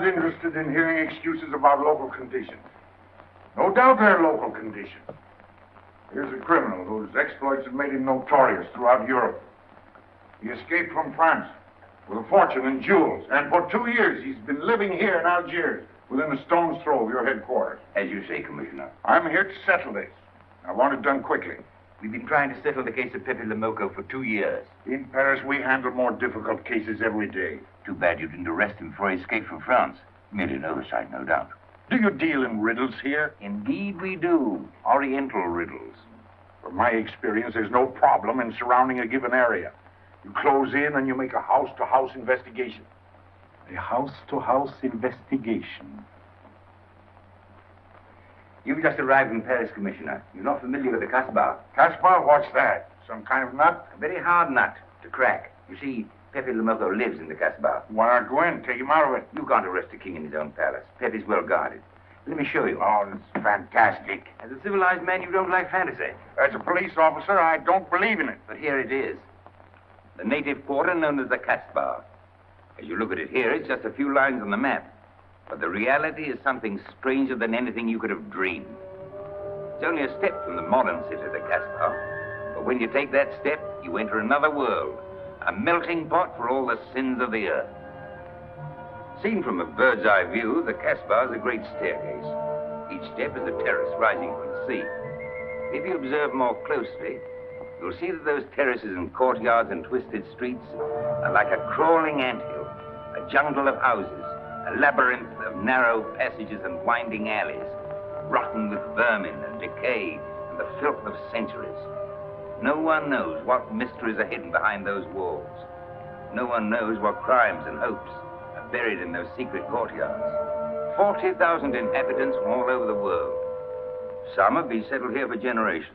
interested in hearing excuses about local conditions. No doubt they're local conditions. Here's a criminal whose exploits have made him notorious throughout Europe. He escaped from France with a fortune in jewels, and for 2 years he's been living here in Algiers, within a stone's throw of your headquarters. As you say, Commissioner. I'm here to settle this. I want it done quickly. We've been trying to settle the case of Pepe Lamoko for 2 years. In Paris, we handle more difficult cases every day. Too bad you didn't arrest him before he escaped from France. Merely an oversight, no doubt. Do you deal in riddles here? Indeed we do. Oriental riddles. From my experience, there's no problem in surrounding a given area. You close in and you make a house-to-house investigation. A house-to-house investigation. You've just arrived in Paris, Commissioner. You're not familiar with the Casbah. Casbah? What's that? Some kind of nut? A very hard nut to crack. You see, Pepe Lamoko lives in the Casbah. Why not go in? Take him out of it. You can't arrest a king in his own palace. Pepe's well guarded. Let me show you. Oh, that's fantastic. As a civilized man, you don't like fantasy. As a police officer, I don't believe in it. But here it is. The native quarter known as the Casbah. As you look at it here, it's just a few lines on the map. But the reality is something stranger than anything you could have dreamed. It's only a step from the modern city, the Casbah. But when you take that step, you enter another world. A melting pot for all the sins of the earth. Seen from a bird's eye view, the Casbah is a great staircase. Each step is a terrace rising from the sea. If you observe more closely, you'll see that those terraces and courtyards and twisted streets are like a crawling anthill, a jungle of houses, a labyrinth of narrow passages and winding alleys, rotten with vermin and decay and the filth of centuries. No one knows what mysteries are hidden behind those walls. No one knows what crimes and hopes are buried in those secret courtyards. 40,000 inhabitants from all over the world. Some have been settled here for generations.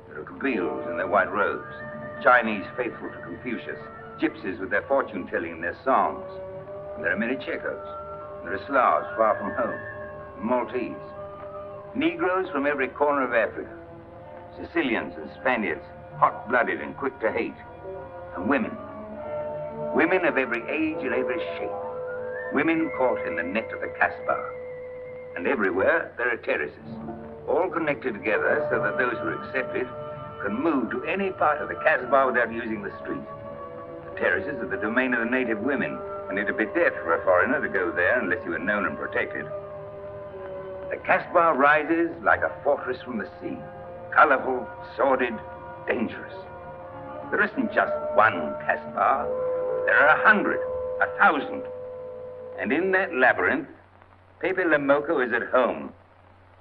There are Kabyles in their white robes, Chinese faithful to Confucius, gypsies with their fortune-telling and their songs. And there are many Checos. There are Slavs far from home, Maltese, Negroes from every corner of Africa, Sicilians and Spaniards, hot-blooded and quick to hate, and women. Women of every age and every shape. Women caught in the net of the Casbah. And everywhere there are terraces, all connected together so that those who are accepted can move to any part of the Casbah without using the street. The terraces are the domain of the native women, and it'd be death for a foreigner to go there unless you were known and protected. The Casbah rises like a fortress from the sea, colorful, sordid, dangerous. There isn't just one Casbah. There are 100, 1,000. And in that labyrinth, Pepe Lamoko is at home.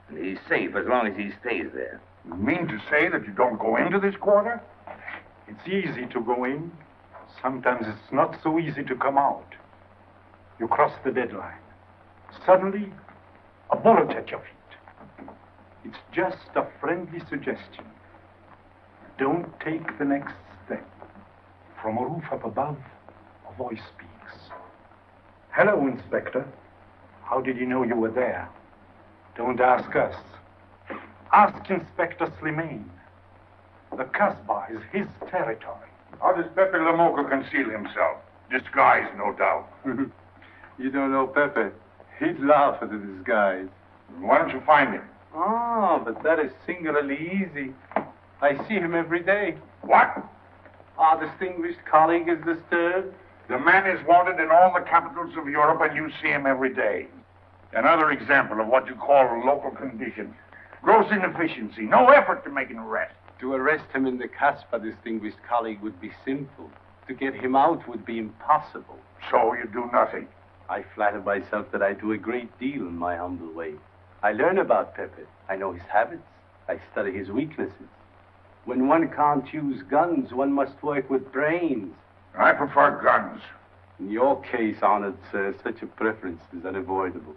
And he's safe as long as he stays there. You mean to say that you don't go into this quarter? It's easy to go in. Sometimes it's not so easy to come out. You cross the deadline. Suddenly, a bullet at your feet. It's just a friendly suggestion. Don't take the next step. From a roof up above, a voice speaks. Hello, Inspector. How did you know you were there? Don't ask us. Ask Inspector Slimane. The Casbah is his territory. How does Pepe Lamoko conceal himself? Disguise, no doubt. You don't know Pepe. He'd laugh at the disguise. Why don't you find him? Oh, but that is singularly easy. I see him every day. What? Our distinguished colleague is disturbed. The man is wanted in all the capitals of Europe, and you see him every day. Another example of what you call local conditions. Gross inefficiency, no effort to make an arrest. To arrest him in the Casbah, distinguished colleague, would be simple. To get him out would be impossible. So you do nothing. I flatter myself that I do a great deal in my humble way. I learn about Pepe. I know his habits. I study his weaknesses. When one can't use guns, one must work with brains. I prefer guns. In your case, honored sir, such a preference is unavoidable.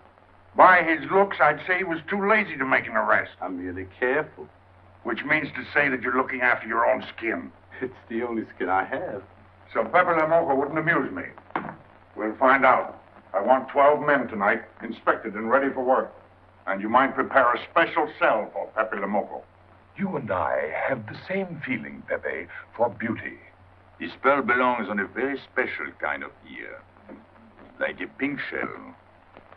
By his looks, I'd say he was too lazy to make an arrest. I'm merely careful. Which means to say that you're looking after your own skin. It's the only skin I have. So Pepe Lamoko wouldn't amuse me. We'll find out. I want 12 men tonight, inspected and ready for work. And you might prepare a special cell for Pepe Lamoko. You and I have the same feeling, Pepe, for beauty. This pearl belongs on a very special kind of ear. Like a pink shell,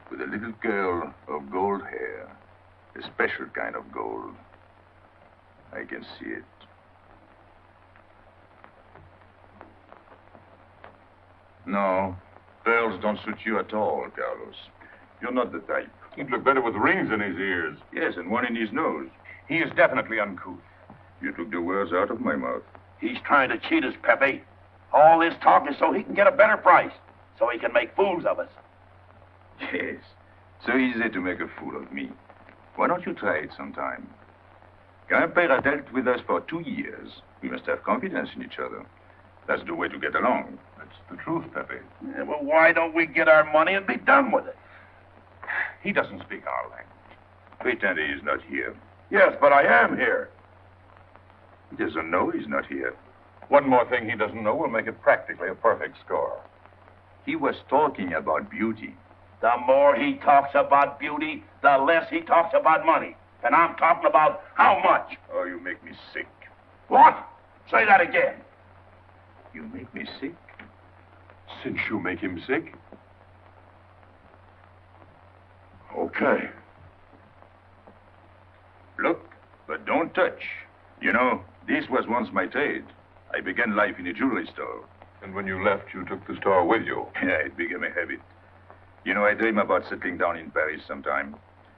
with a little girl of gold hair, a special kind of gold. I can see it. No, pearls don't suit you at all, Carlos. You're not the type. He'd look better with rings in his ears. Yes, and one in his nose. He is definitely uncouth. You took the words out of my mouth. He's trying to cheat us, Pepe. All this talk is so he can get a better price, so he can make fools of us. Yes, so easy to make a fool of me. Why don't you try it sometime? Grandpère dealt with us for 2 years. We must have confidence in each other. That's the way to get along. That's the truth, Pepe. Yeah, well, why don't we get our money and be done with it? He doesn't speak our language. Pretend he is not here. Yes, but I am here. He doesn't know he's not here. One more thing he doesn't know will make it practically a perfect score. He was talking about beauty. The more he talks about beauty, the less he talks about money. And I'm talking about how much. Oh, you make me sick. What? Say that again. You make me sick? Since you make him sick? Okay. Look, but don't touch. You know, this was once my trade. I began life in a jewelry store. And when you left, you took the store with you. Yeah, it became a habit. You know, I dream about settling down in Paris sometime.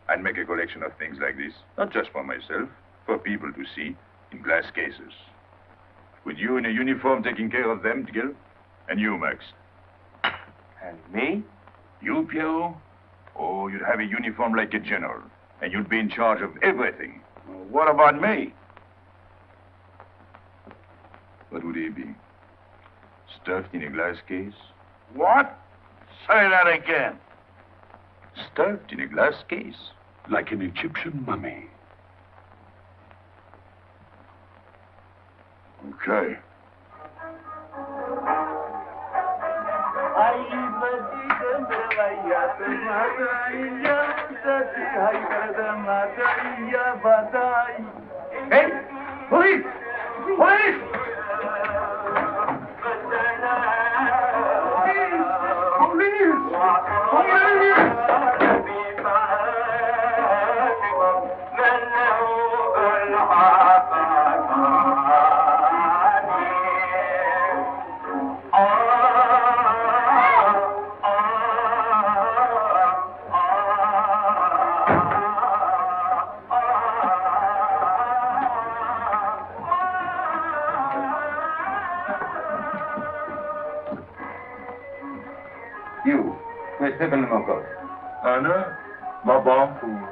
I'd make a collection of things like this. Not just for myself, for people to see in glass cases. With you in a uniform taking care of them, Gil? And you, Max? And me? You, Pierrot? Oh, you'd have a uniform like a general. And you'd be in charge of everything. What about me? What would he be? Stuffed in a glass case? What? Say that again. Stuffed in a glass case? Like an Egyptian mummy. Okay. Hey! Police! Police! You, where's Pepe Lamoko? Anna, ma bonne fool.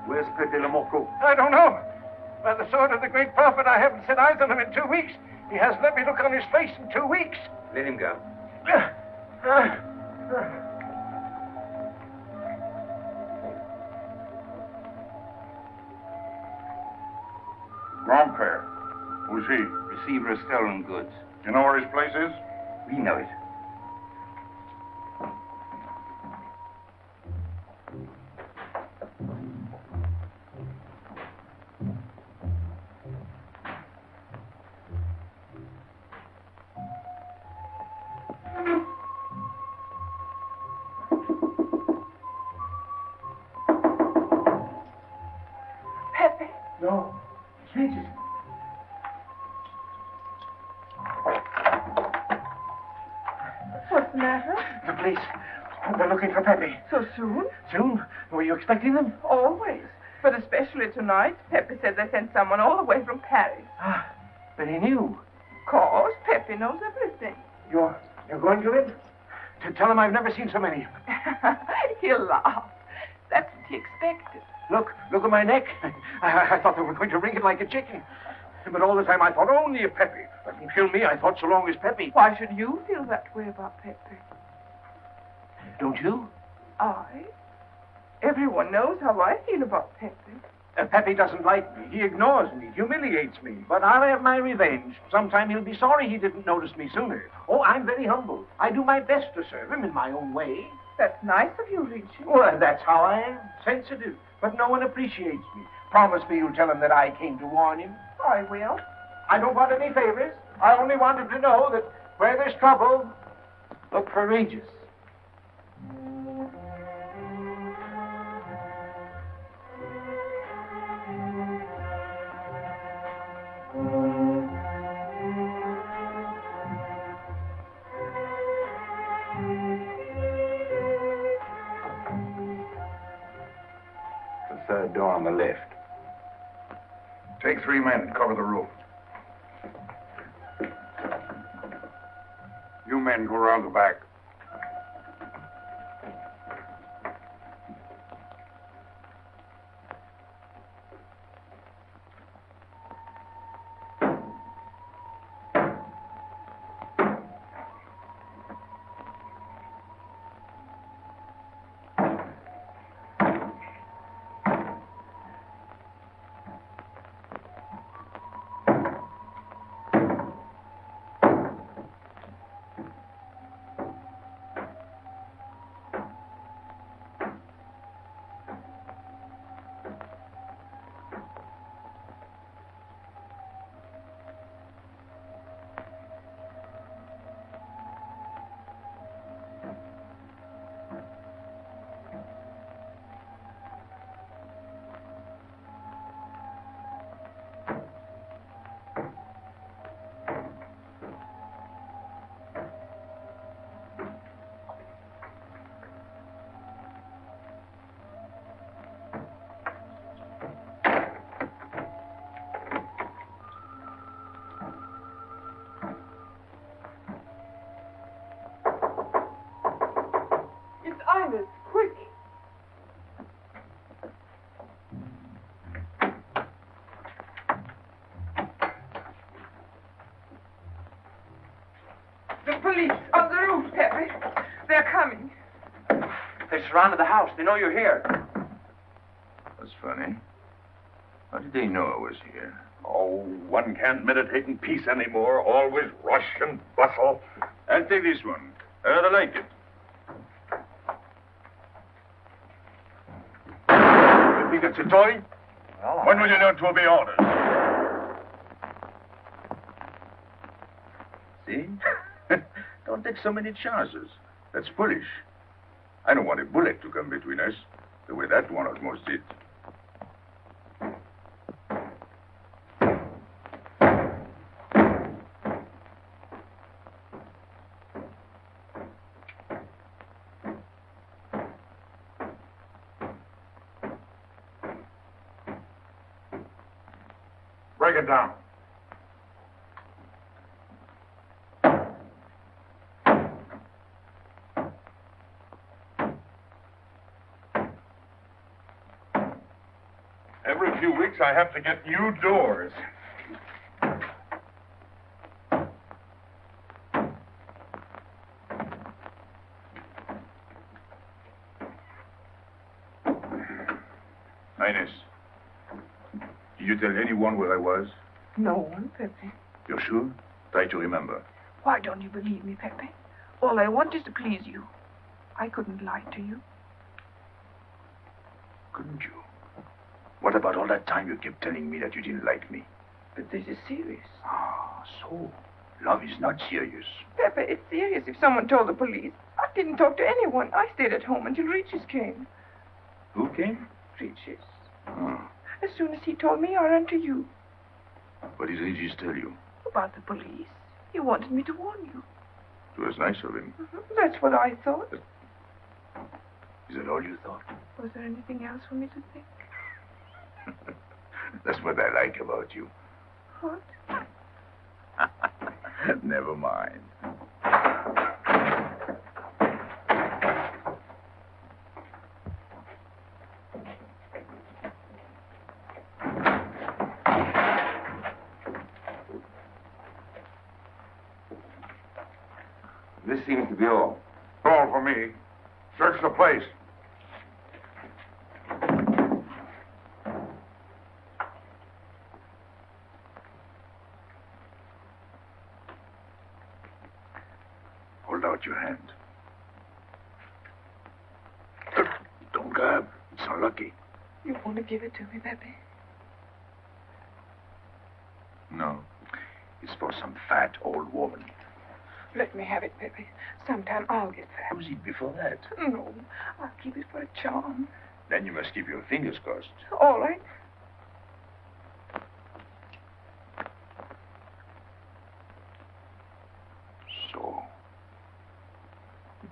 Where's Pepe Lamoko? I don't know. By the sword of the great prophet, I haven't set eyes on him in 2 weeks. He hasn't let me look on his face in 2 weeks. Let him go. Grandpère. Who's he? Receiver of stolen goods. You know where his place is? We know it. No. Jesus. What's the matter? The police. They're looking for Pepe. So soon? Soon? Were you expecting them? Always. But especially tonight. Pepe said they sent someone all the way from Paris. Ah, then he knew. Of course, Pepe knows everything. You're going to him? To tell him I've never seen so many. He'll laugh. That's what he expected. Look at my neck. I thought they were going to ring it like a chicken. But all the time I thought only of Pepe. Let them kill me, I thought so long as Pepe. Why should you feel that way about Pepe? Don't you? I? Everyone knows how I feel about Pepe. Pepe doesn't like me. He ignores me, humiliates me. But I'll have my revenge. Sometime he'll be sorry he didn't notice me sooner. Oh, I'm very humble. I do my best to serve him in my own way. That's nice of you, Richard. Well, that's how I am. Sensitive. But no one appreciates me. Promise me you'll tell him that I came to warn him. I will. I don't want any favors. I only want him to know that where there's trouble, look for Regis. The third door on the left. Take 3 men and cover the roof. You men go around the back. Quick. The police on the roof, Pepe. They're coming. They surrounded the house. They know you're here. That's funny. How did they know I was here? Oh, one can't meditate in peace anymore. Always rush and bustle. I'll take this one. I rather like it. You think it's a toy? Well, When will you learn to obey orders? See? Don't take so many chances. That's foolish. I don't want a bullet to come between us, the way that one almost did. Break it down. Every few weeks I have to get new doors. Highness, did you tell anyone where I was? No one, Pepe. You're sure? Try to remember. Why don't you believe me, Pepe? All I want is to please you. I couldn't lie to you. Couldn't you? What about all that time you kept telling me that you didn't like me? But this is serious. Ah, so love is not serious. Pepe, it's serious if someone told the police. I didn't talk to anyone. I stayed at home until Regis came. Who came? Regis. Oh. As soon as he told me, I ran to you. What did Regis tell you? About the police. He wanted me to warn you. It was nice of him. That's what I thought. Is that all you thought? Was there anything else for me to think? That's what I like about you. What? Never mind. This seems to be all. All for me. Search the place. out your hand. Don't grab. It's unlucky. You want to give it to me, Pepe? No. It's for some fat old woman. Let me have it, Pepe. Sometime I'll get fat. Who's it before that? No, I'll keep it for a charm. Then you must keep your fingers crossed. All right. So,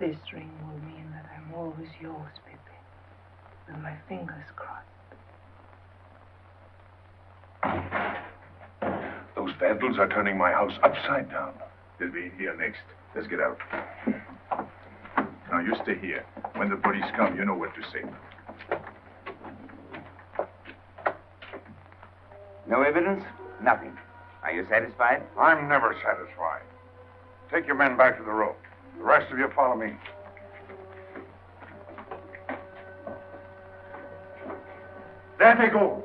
This ring will mean that I'm always yours, Pepe. With my fingers crossed. those vandals are turning my house upside down. They'll be in here next. Let's get out. Now, you stay here. When the police come, you know what to say. No evidence? Nothing. Are you satisfied? I'm never satisfied. Take your men back to the road. The rest of you follow me. There they go.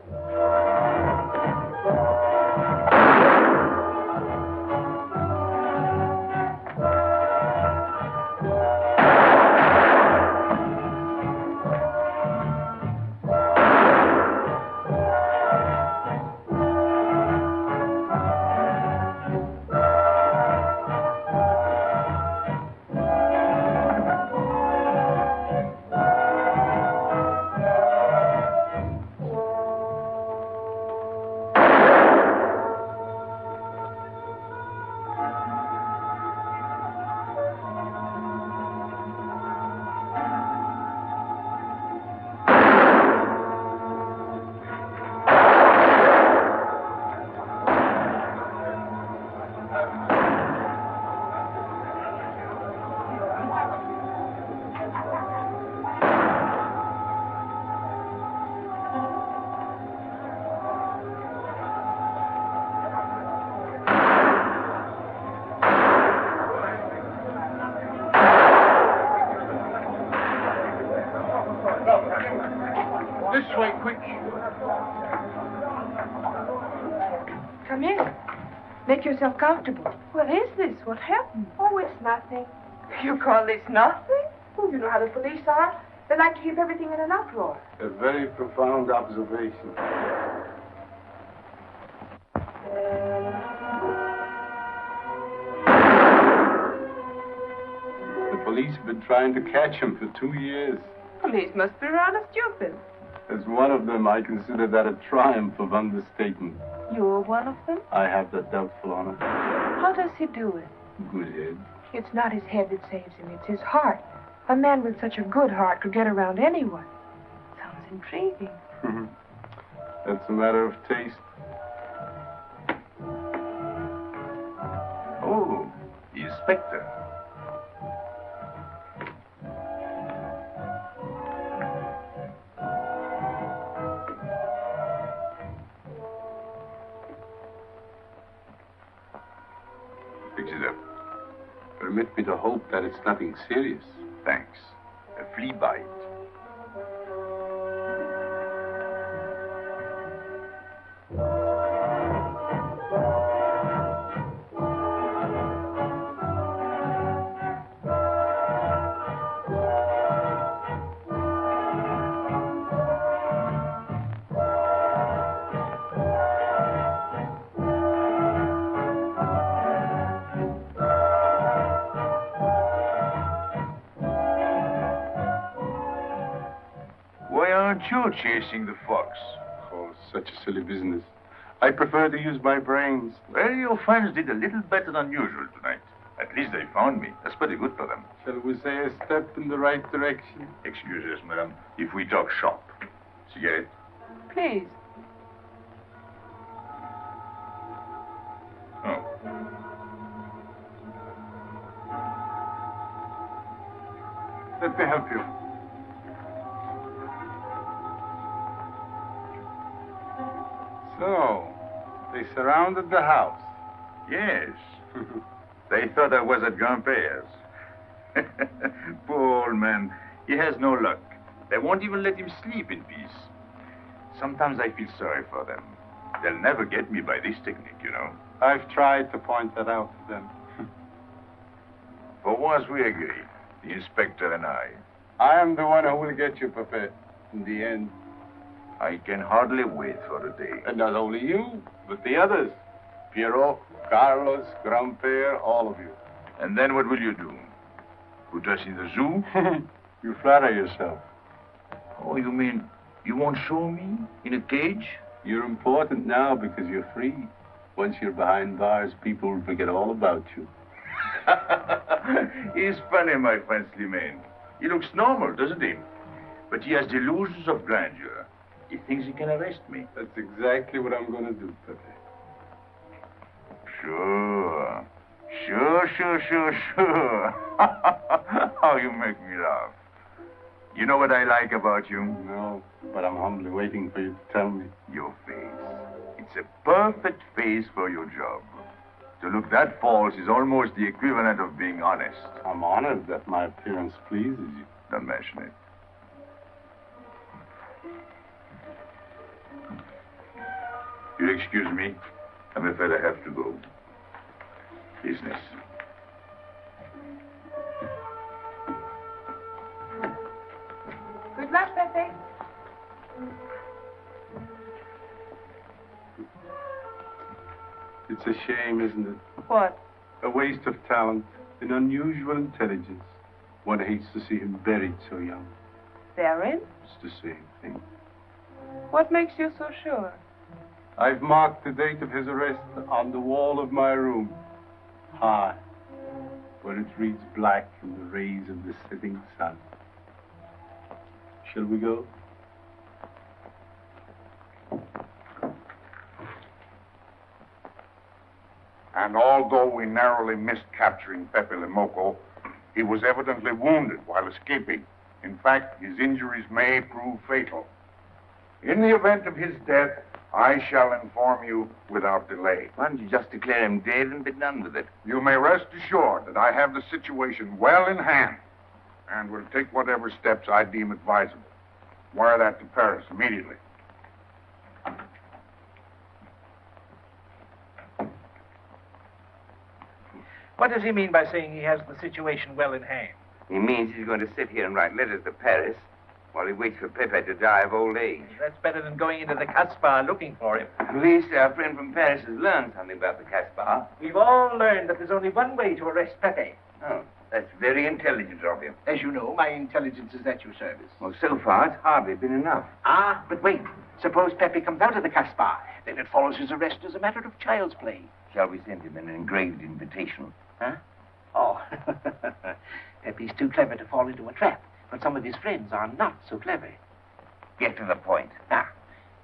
This way, quick. Come in. Make yourself comfortable. What is this? What happened? Oh, it's nothing. You call this nothing? Oh, you know how the police are. They like to keep everything in an uproar. A very profound observation. The police have been trying to catch him for 2 years. Police must be rather stupid. As one of them, I consider that a triumph of understatement. You're one of them? I have that doubtful honor. How does he do it? Good head. It's not his head that saves him. It's his heart. A man with such a good heart could get around anyone. Sounds intriguing. That's a matter of taste. Oh, the inspector. Fix it up. Permit me to hope that it's nothing serious. Thanks. A flea bite. Why aren't you chasing the fox? Oh, such a silly business. I prefer to use my brains. Well, your friends did a little better than usual tonight. At least they found me. That's pretty good for them. Shall we say a step in the right direction? Excuse us, madam, if we talk shop. Cigarette? Please. Oh. Let me help you. So, they surrounded the house. Yes. They thought I was at Grandpère's. Poor old man. He has no luck. They won't even let him sleep in peace. Sometimes I feel sorry for them. They'll never get me by this technique, you know. I've tried to point that out to them. For once we agree, the inspector and I. I am the one who will get you, Pepe, in the end. I can hardly wait for the day. And not only you, but the others. Pierrot, Carlos, Grandpère, all of you. And then what will you do? Put us in the zoo? You flatter yourself. Oh, you mean you won't show me in a cage? You're important now because you're free. Once you're behind bars, people will forget all about you. He's funny, my friend Slimane. He looks normal, doesn't he? But he has delusions of grandeur. He thinks he can arrest me. That's exactly what I'm going to do, Pepe. Sure. How you make me laugh. You know what I like about you? No, but I'm humbly waiting for you to tell me. Your face. It's a perfect face for your job. To look that false is almost the equivalent of being honest. I'm honored that my appearance pleases you. Don't mention it. You'll excuse me. I'm afraid I have to go. Business. Good luck, Pepe. It's a shame, isn't it? What? A waste of talent, an unusual intelligence. One hates to see him buried so young. Buried? It's the same thing. What makes you so sure? I've marked the date of his arrest on the wall of my room. High, where it reads black in the rays of the setting sun. Shall we go? And although we narrowly missed capturing Pepe Lamoko, he was evidently wounded while escaping. In fact, his injuries may prove fatal. In the event of his death, I shall inform you without delay. Why don't you just declare him dead and be done with it? You may rest assured that I have the situation well in hand and will take whatever steps I deem advisable. Wire that to Paris immediately. What does he mean by saying he has the situation well in hand? He means he's going to sit here and write letters to Paris while he waits for Pepe to die of old age. That's better than going into the Casbah looking for him. At least our friend from Paris has learned something about the Casbah. We've all learned that there's only one way to arrest Pepe. Oh, that's very intelligent of you. As you know, my intelligence is at your service. Well, so far, it's hardly been enough. Ah, but wait. Suppose Pepe comes out of the Casbah. Then it follows his arrest as a matter of child's play. Shall we send him an engraved invitation? Huh? Oh, Pepe's too clever to fall into a trap, but some of his friends are not so clever. Get to the point. Now,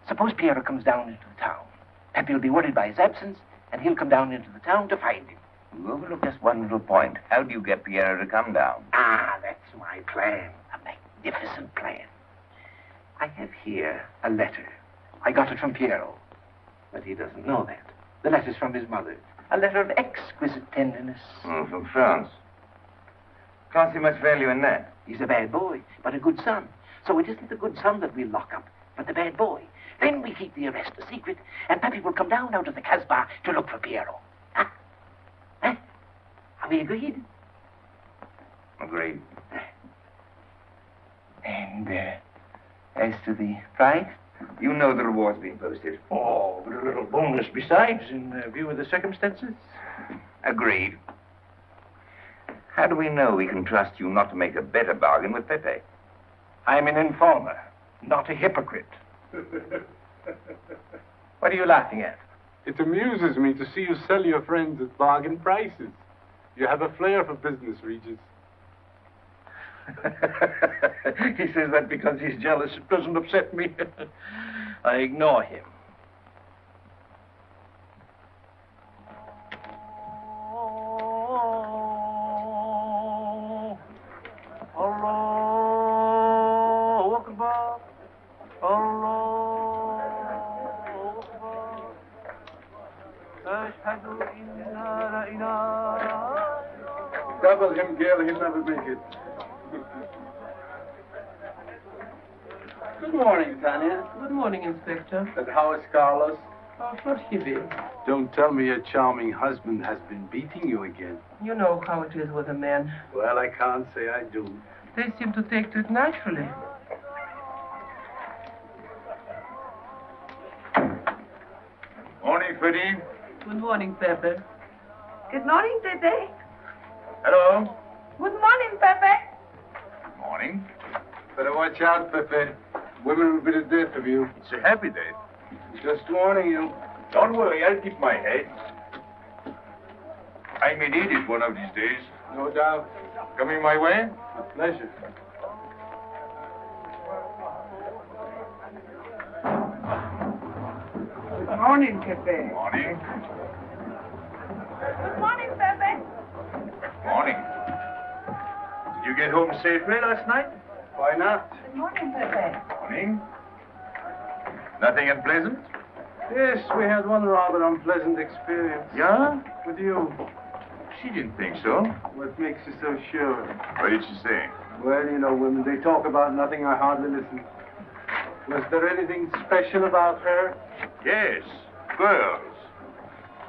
suppose Pierrot comes down into the town. Pepe will be worried by his absence, and he'll come down into the town to find him. You overlook just one little point. How do you get Pierrot to come down? Ah, that's my plan. A magnificent plan. I have here a letter. I got it from Pierrot, but he doesn't know that. The letter's from his mother. A letter of exquisite tenderness. Oh, from France. Can't see much value in that. He's a bad boy, but a good son. So it isn't the good son that we'll lock up, but the bad boy. Then we keep the arrest a secret, and Pepe will come down out of the Casbah to look for Pierrot. Huh? Huh? Are we agreed? Agreed. And, as to the price? You know the reward's been posted. Oh, with a little bonus besides, in view of the circumstances. Agreed. How do we know we can trust you not to make a better bargain with Pepe? I'm an informer, not a hypocrite. What are you laughing at? It amuses me to see you sell your friends at bargain prices. You have a flair for business, Regis. He says that because he's jealous. It doesn't upset me. I ignore him. Double him, Gail, he'll never make it. Good morning, Tanya. Good morning, Inspector. And how is Carlos? Oh, not heavy. Don't tell me your charming husband has been beating you again. You know how it is with a man. Well, I can't say I do. They seem to take to it naturally. Morning, Freddie. Good morning, Pepe. Good morning, Pepe. Hello. Good morning, Pepe. Morning. Better watch out, Pepe. Women will be the death of you. It's a happy day. Just warning you. Don't worry, I'll keep my head. I may need it one of these days. No doubt. Coming my way? A pleasure. Good morning, Pepe. Morning. Good morning, Pepe. Morning. Did you get home safely last night? Why not? Good morning, Pepe. Morning. Nothing unpleasant? Yes, we had one rather unpleasant experience. Yeah? With you. She didn't think so. What makes you so sure? What did she say? Well, you know, women, they talk about nothing. I hardly listen. Was there anything special about her? Yes, pearls.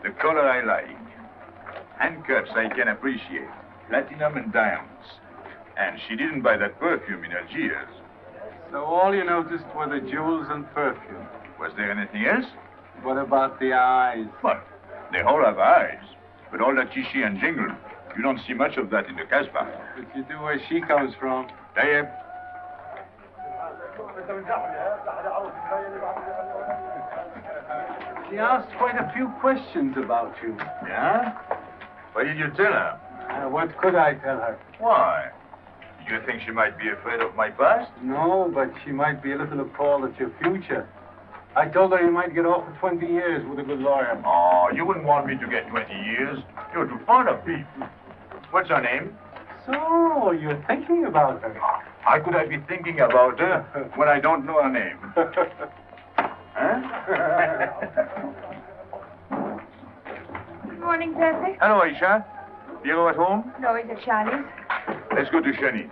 The color I like. Handcuffs I can appreciate. Platinum and diamonds. And she didn't buy that perfume in Algiers. So all you noticed were the jewels and perfume. Was there anything else? What about the eyes? What? They all have eyes. But all that chichi and jingle, you don't see much of that in the Casbah. But you do where she comes from. Calleia. She asked quite a few questions about you. Yeah? What did you tell her? What could I tell her? Why? Did you think she might be afraid of my past? No, but she might be a little appalled at your future. I told her you might get off for 20 years with a good lawyer. Oh, you wouldn't want me to get 20 years. You're too fond of people. What's her name? So, you're thinking about her. How could I be thinking about her when I don't know her name? Huh? Good morning, Pepe. Hello, Aisha. Pierrot at home? No, he's at Charlie's. Let's go to Shani's.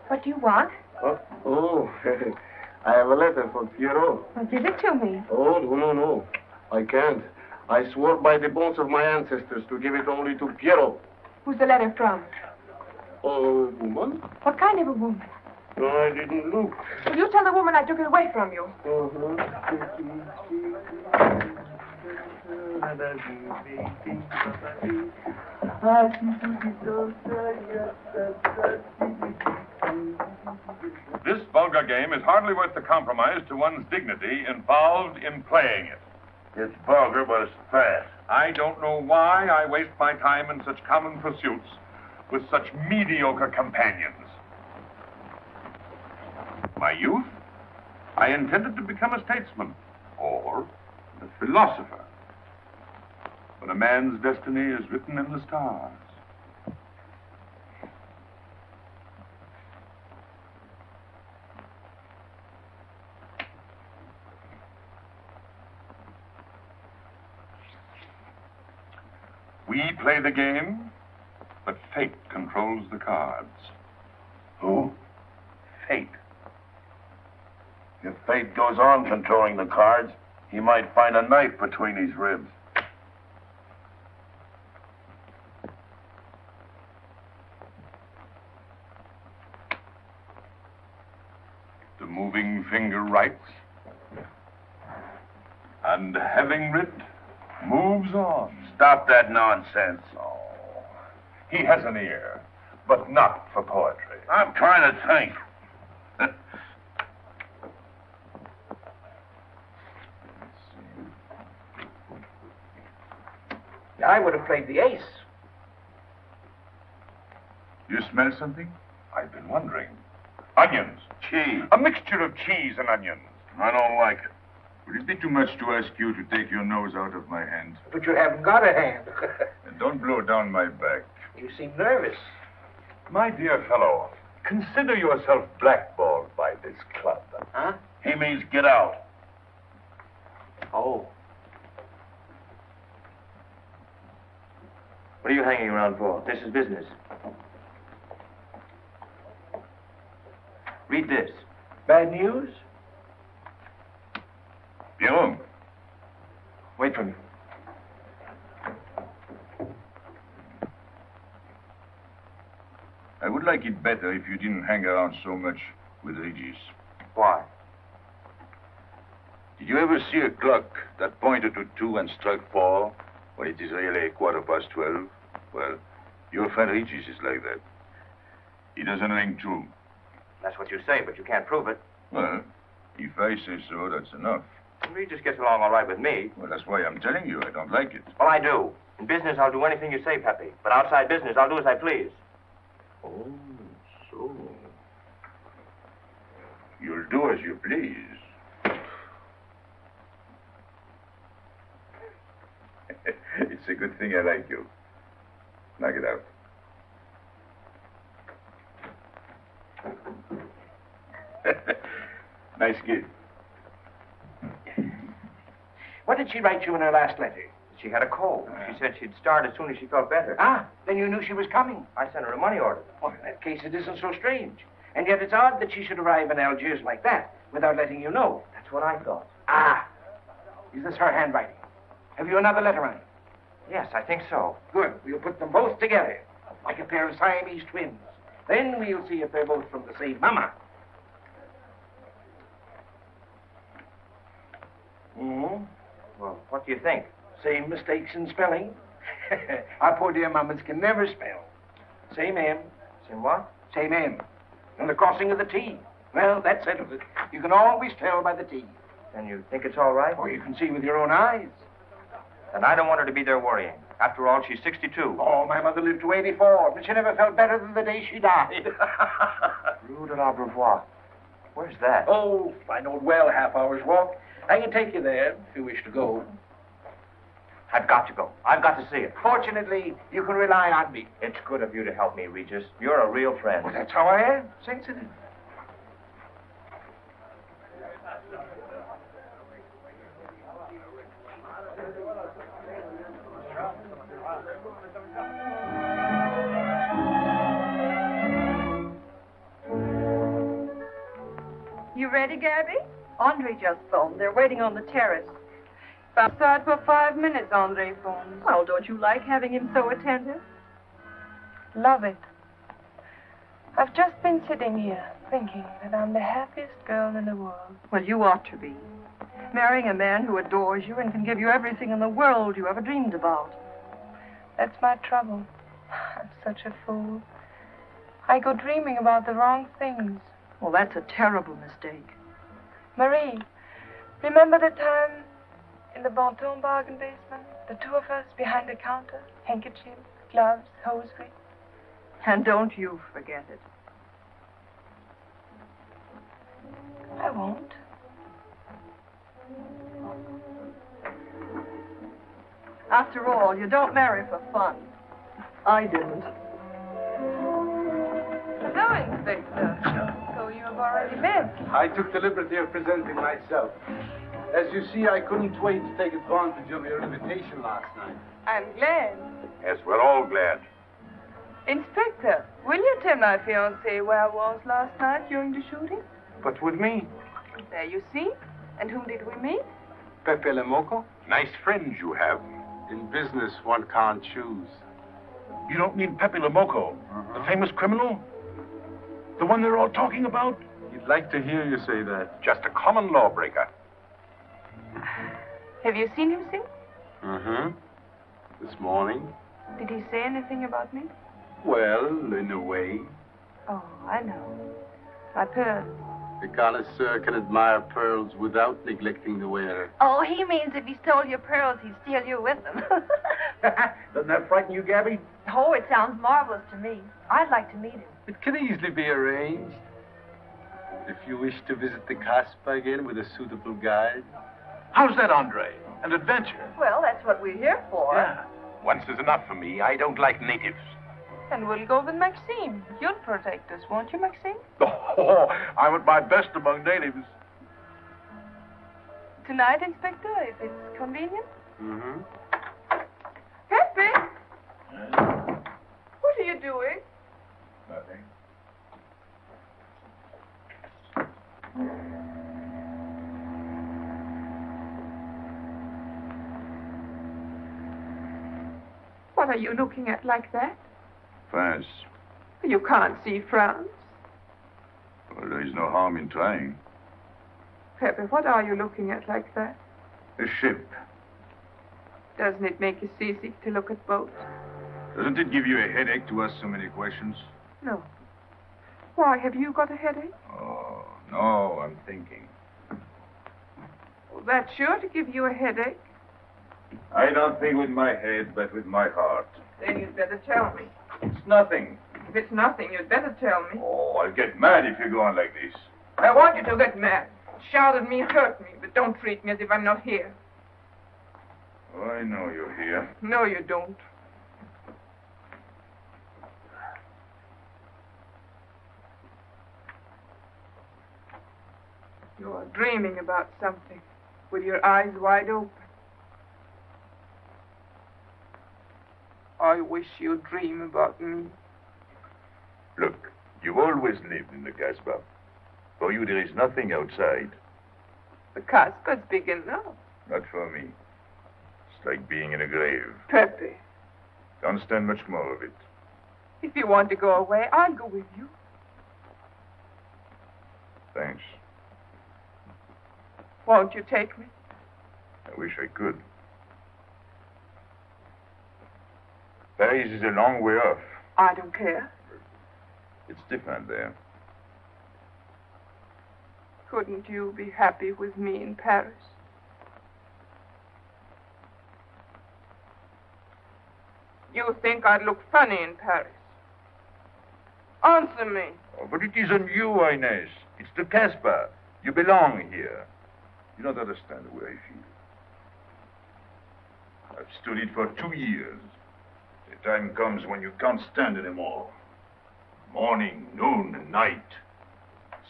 What do you want? Oh, I have a letter for Pierrot. Well, give it to me. Oh, no. I can't. I swore by the bones of my ancestors to give it only to Pierrot. Who's the letter from? Oh, woman? What kind of a woman? No, I didn't look. Will you tell the woman I took it away from you? This vulgar game is hardly worth the compromise to one's dignity involved in playing it. It's vulgar, but it's fast. I don't know why I waste my time in such common pursuits with such mediocre companions. My youth, I intended to become a statesman or a philosopher. But a man's destiny is written in the stars. We play the game, but fate controls the cards. Who? Fate. If fate goes on controlling the cards, he might find a knife between his ribs. The moving finger writes, and having writ, moves on. Stop that nonsense. Oh, he has an ear, but not for poetry. I'm trying to think. I would have played the ace. You smell something? I've been wondering. Onions. Cheese. A mixture of cheese and onions. I don't like it. Would it be too much to ask you to take your nose out of my hand? But you haven't got a hand. And don't blow down my back. You seem nervous. My dear fellow, consider yourself blackballed by this club. Huh? He means get out. Oh. What are you hanging around for? This is business. Read this. Bad news? Pierrot. Wait for me. I would like it better if you didn't hang around so much with Regis. Why? Did you ever see a clock that pointed to 2 and struck 4 when it is really 12:15? Well, your friend Regis is like that. He doesn't ring true. That's what you say, but you can't prove it. Well, if I say so, that's enough. Regis gets along all right with me. Well, that's why I'm telling you I don't like it. Well, I do. In business, I'll do anything you say, Pepe. But outside business, I'll do as I please. Oh, so. You'll do as you please. It's a good thing I like you. Knock it out. Nice kid. What did she write you in her last letter? She had a cold. She said she'd start as soon as she felt better. Ah, then you knew she was coming. I sent her a money order. Well, in that case, it isn't so strange. And yet it's odd that she should arrive in Algiers like that without letting you know. That's what I thought. Ah, is this her handwriting? Have you another letter on it? Yes, I think so. Good. We'll put them both together, like a pair of Siamese twins. Then we'll see if they're both from the same mama. Mm-hmm. Well, what do you think? Same mistakes in spelling. Our poor dear mamas can never spell. Same M. Same what? Same M. And the crossing of the T. Well, that settles it. You can always tell by the T. Then you think it's all right? Or you can see with your own eyes. Then I don't want her to be there worrying. After all, she's 62. Oh, my mother lived to 84, but she never felt better than the day she died. Rue de l'Abreuvoir. Where's that? Oh, I know it well, half-hour's walk. I can take you there if you wish to go. I've got to go. I've got to see it. Fortunately, you can rely on me. It's good of you to help me, Regis. You're a real friend. Well, that's how I am. Sensitive. You ready, Gaby? Andre just phoned. They're waiting on the terrace. Outside for 5 minutes, Andre phones. Well, don't you like having him so attentive? Love it. I've just been sitting here thinking that I'm the happiest girl in the world. Well, you ought to be. Marrying a man who adores you and can give you everything in the world you ever dreamed about. That's my trouble. I'm such a fool. I go dreaming about the wrong things. Well, that's a terrible mistake. Marie, remember the time in the Bonton bargain basement? The two of us behind the counter, handkerchiefs, gloves, hosiery. And don't you forget it. I won't. After all, you don't marry for fun. I didn't. Hello, Inspector. So you have already met. I took the liberty of presenting myself. As you see, I couldn't wait to take advantage of your invitation last night. I'm glad. Yes, we're all glad. Inspector, will you tell my fiancé where I was last night during the shooting? But with me, There you see. And whom did we meet? Pepe Lamoko? Nice friends you have. In business, one can't choose. You don't mean Pepe Lamoko, the famous criminal? The one they're all talking about? you'd like to hear you say that. Just a common lawbreaker. Have you seen him since? Mm-hmm. This morning? Did he say anything about me? Well, in a way. Oh, I know. My pearl. The connoisseur can admire pearls without neglecting the wearer. Oh, he means if he stole your pearls, he'd steal you with them. Doesn't that frighten you, Gaby? Oh, it sounds marvelous to me. I'd like to meet him. It can easily be arranged. If you wish to visit the Casbah again with a suitable guide. How's that, Andre? An adventure? Well, that's what we're here for. Yeah. Once is enough for me. I don't like natives. And we'll go with Maxime. You'll protect us, won't you, Maxime? Oh, I'm at my best among natives. Tonight, Inspector, if it's convenient. Mm-hmm. Pepe! What are you doing? Nothing. What are you looking at like that? France. You can't see France. Well, there is no harm in trying. Pepe, what are you looking at like that? A ship. Doesn't it make you seasick to look at boats? Doesn't it give you a headache to ask so many questions? No. Why, have you got a headache? Oh, no, I'm thinking. Well, that's sure to give you a headache. I don't think with my head, but with my heart. Then you'd better tell me. It's nothing. If it's nothing, you'd better tell me. Oh, I'll get mad if you go on like this. I want you to get mad. Shout at me, hurt me, but don't treat me as if I'm not here. Oh, I know you're here. No, you don't. You are dreaming about something with your eyes wide open. I wish you'd dream about me. Look, you've always lived in the Casbah. For you, there is nothing outside. The Casbah's big enough. Not for me. It's like being in a grave. Pepe, Don't stand much more of it. if you want to go away, I'll go with you. Thanks. Won't you take me? I wish I could. Paris is a long way off. I don't care. It's different there. Couldn't you be happy with me in Paris? You think I'd look funny in Paris? Answer me. Oh, but it isn't you, Inez. It's the Casbah. You belong here. You don't understand the way I feel. I've stood it for 2 years. The time comes when you can't stand anymore. Morning, noon, and night.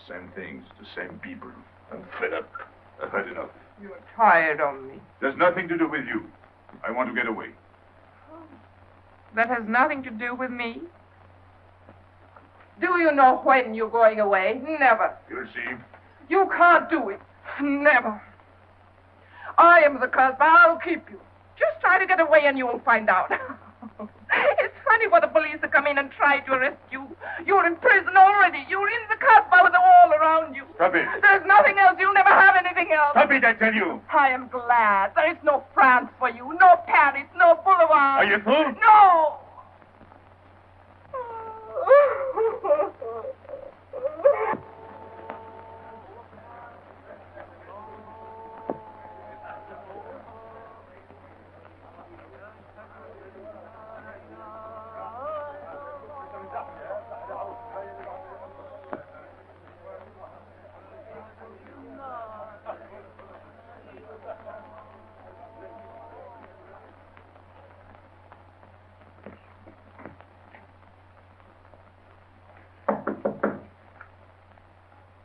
Same things, the same people. I'm fed up. I've had enough. You're tired of me. There's nothing to do with you. I want to get away. That has nothing to do with me. Do you know when you're going away? Never. You'll see. You can't do it. Never. I am the Casbah. I'll keep you. Just try to get away and you'll find out. It's funny for the police to come in and try to arrest you. You're in prison already. You're in the Casbah with the wall around you. Stop it. There's nothing else. You'll never have anything else. Stop it, I tell you. I am glad. There is no France for you. No Paris. No Boulevard. Are you through? No.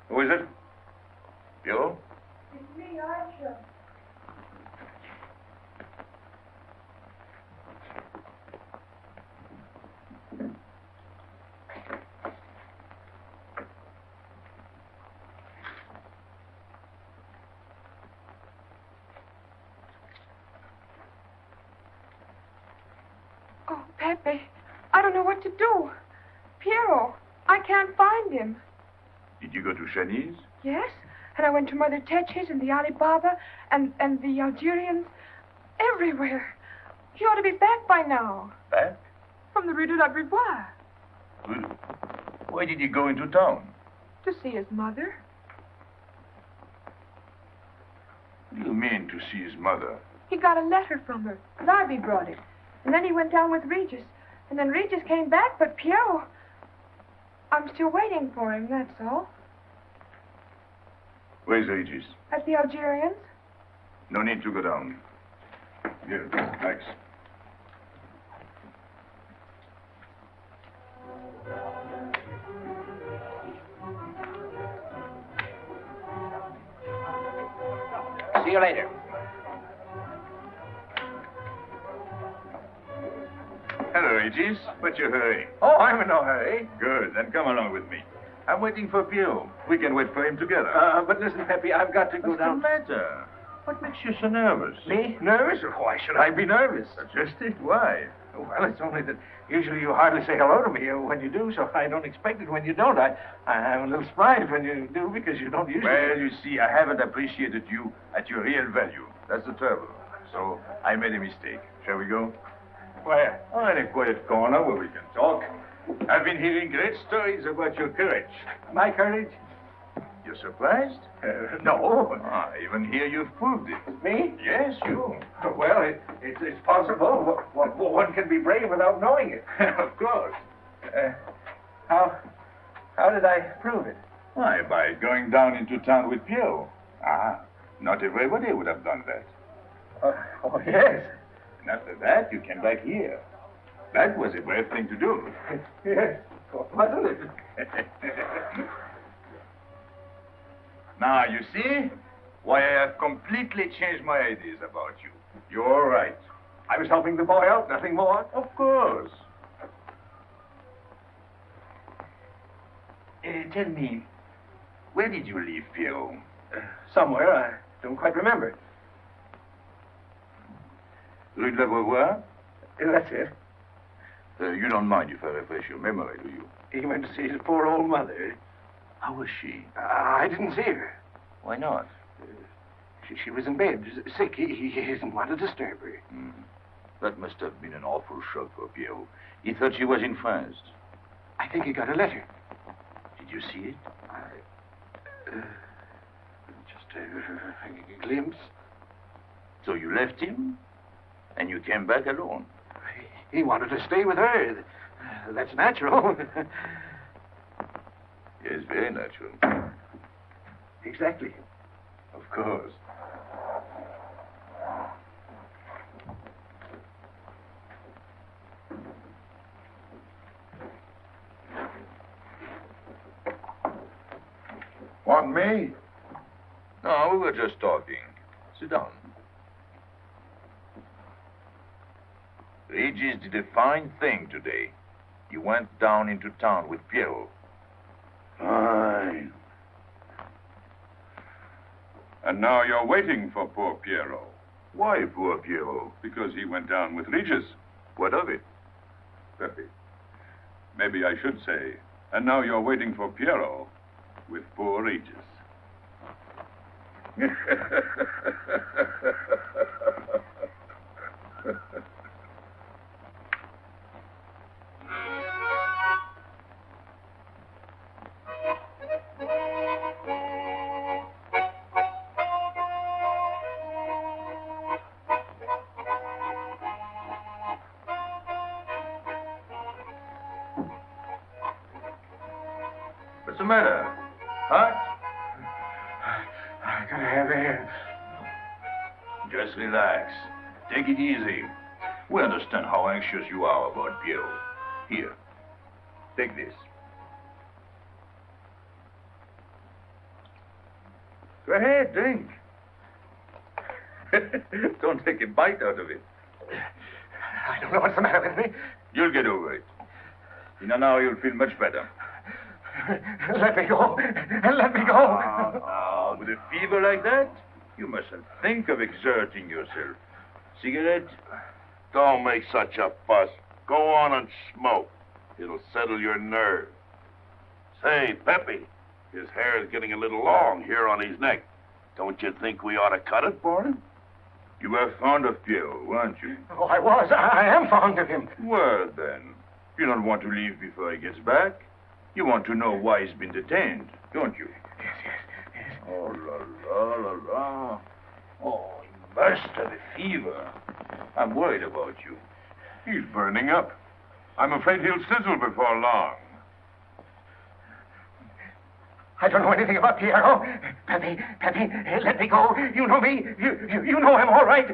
Who is it? Pierrot? It's me, Archer. Oh, Pepe, I don't know what to do. Pierrot, I can't find him. Did you go to Shani's? Yes, and I went to Mother Tetch's and the Alibaba and the Algerians. Everywhere. He ought to be back by now. Back? From the Rue de la Brivoire. Why did you go into town? To see his mother. What do you mean, to see his mother? He got a letter from her. Darby brought it. And then he went down with Regis. And then Regis came back, but Pierrot... I'm still waiting for him, that's all. Where's Regis? At the Algerians. No need to go down. Here, thanks. See you later. Hello, Regis. What's your hurry? Oh, I'm in no hurry. Good. Then come along with me. I'm waiting for Pierrot. We can wait for him together. But listen, Pepe, I've got to go down. What's the matter? What makes you so nervous? Me? Nervous? Why should I be nervous? Just it. Why? Well, it's only that usually you hardly say hello to me when you do, so I don't expect it when you don't. I'm a little surprised when you do because you don't usually... Well, you see, I haven't appreciated you at your real value. That's the trouble. So I made a mistake. Shall we go? Where? Oh, in a quiet corner where we can talk. I've been hearing great stories about your courage. My courage? You're surprised? No. I even hear you've proved it. Me? Yes, you. Well, it's possible. One can be brave without knowing it. Of course. How did I prove it? Why, by going down into town with Pierrot. Not everybody would have done that. Oh, yes. And after that, you came back here. That was a brave thing to do. Yes, wasn't it? Now, you see why I have completely changed my ideas about you. You're right. I was helping the boy out, nothing more. Of course. Tell me, where did you leave Pierrot? Somewhere, I don't quite remember. Rue de l'Abreuvoir? That's it. You don't mind if I refresh your memory, do you? He went to see his poor old mother. How was she? I didn't see her. Why not? She was in bed, sick. He didn't want to disturb her. That must have been an awful shock for Pierrot. He thought she was in France. I think he got a letter. Did you see it? Just a glimpse. So you left him, and you came back alone? He wanted to stay with her. That's natural. Yes, very natural. Exactly. Of course. Want me? No, we were just talking. Sit down. Regis did a fine thing today. He went down into town with Pierrot. Fine. And now you're waiting for poor Pierrot. Why poor Pierrot? Because he went down with Regis. What of it? Pepe. Maybe I should say, and now you're waiting for Pierrot with poor Regis. What's the matter? Hot? I gotta have air. Just relax. Take it easy. We understand how anxious you are about Pierrot. Here, take this. Go ahead, drink. Don't take a bite out of it. I don't know what's the matter with me. You'll get over it. In an hour, you'll feel much better. Let me go. Let me go. Now, with a fever like that, you mustn't think of exerting yourself. Cigarette? Don't make such a fuss. Go on and smoke. It'll settle your nerves. Say, Pepe, his hair is getting a little long here on his neck. Don't you think we ought to cut it for him? You were fond of Pierrot, weren't you? Oh, I was. I am fond of him. Well, then, you don't want to leave before he gets back. You want to know why he's been detained, don't you? Yes. Oh, la, la, la, la. Oh, he must have a fever. I'm worried about you. He's burning up. I'm afraid he'll sizzle before long. I don't know anything about Pierrot. Pepe, let me go. You know me. You know I'm all right.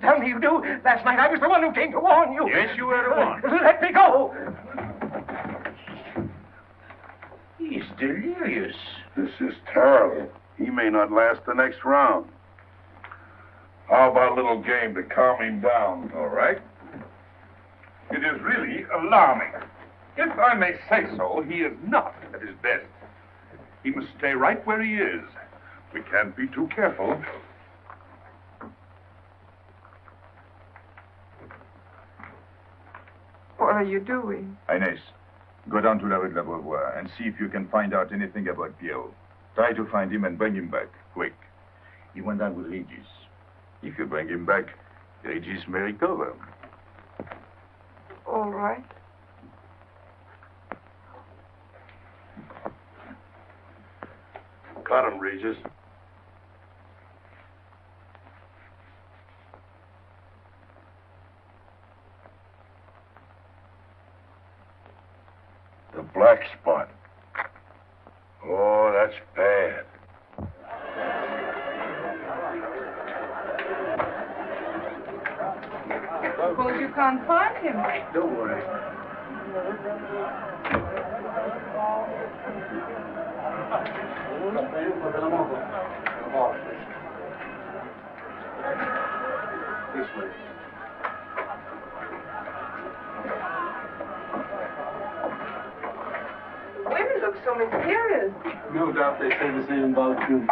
Tell me you do. Last night I was the one who came to warn you. Yes, you were the one. Let me go. He's delirious. This is terrible. He may not last the next round. How about a little game to calm him down? All right. It is really alarming. If I may say so, he is not at his best. He must stay right where he is. We can't be too careful. What are you doing? Inés, go down to La Rue de la Beauvoir and see if you can find out anything about Pierrot. Try to find him and bring him back, quick. He went down with Regis. If you bring him back, Regis may recover. All right. Got him, Regis. The black spot. Oh, that's bad. Suppose you can't find him. Don't worry. This way. Women look so mysterious. No doubt they say the same about you.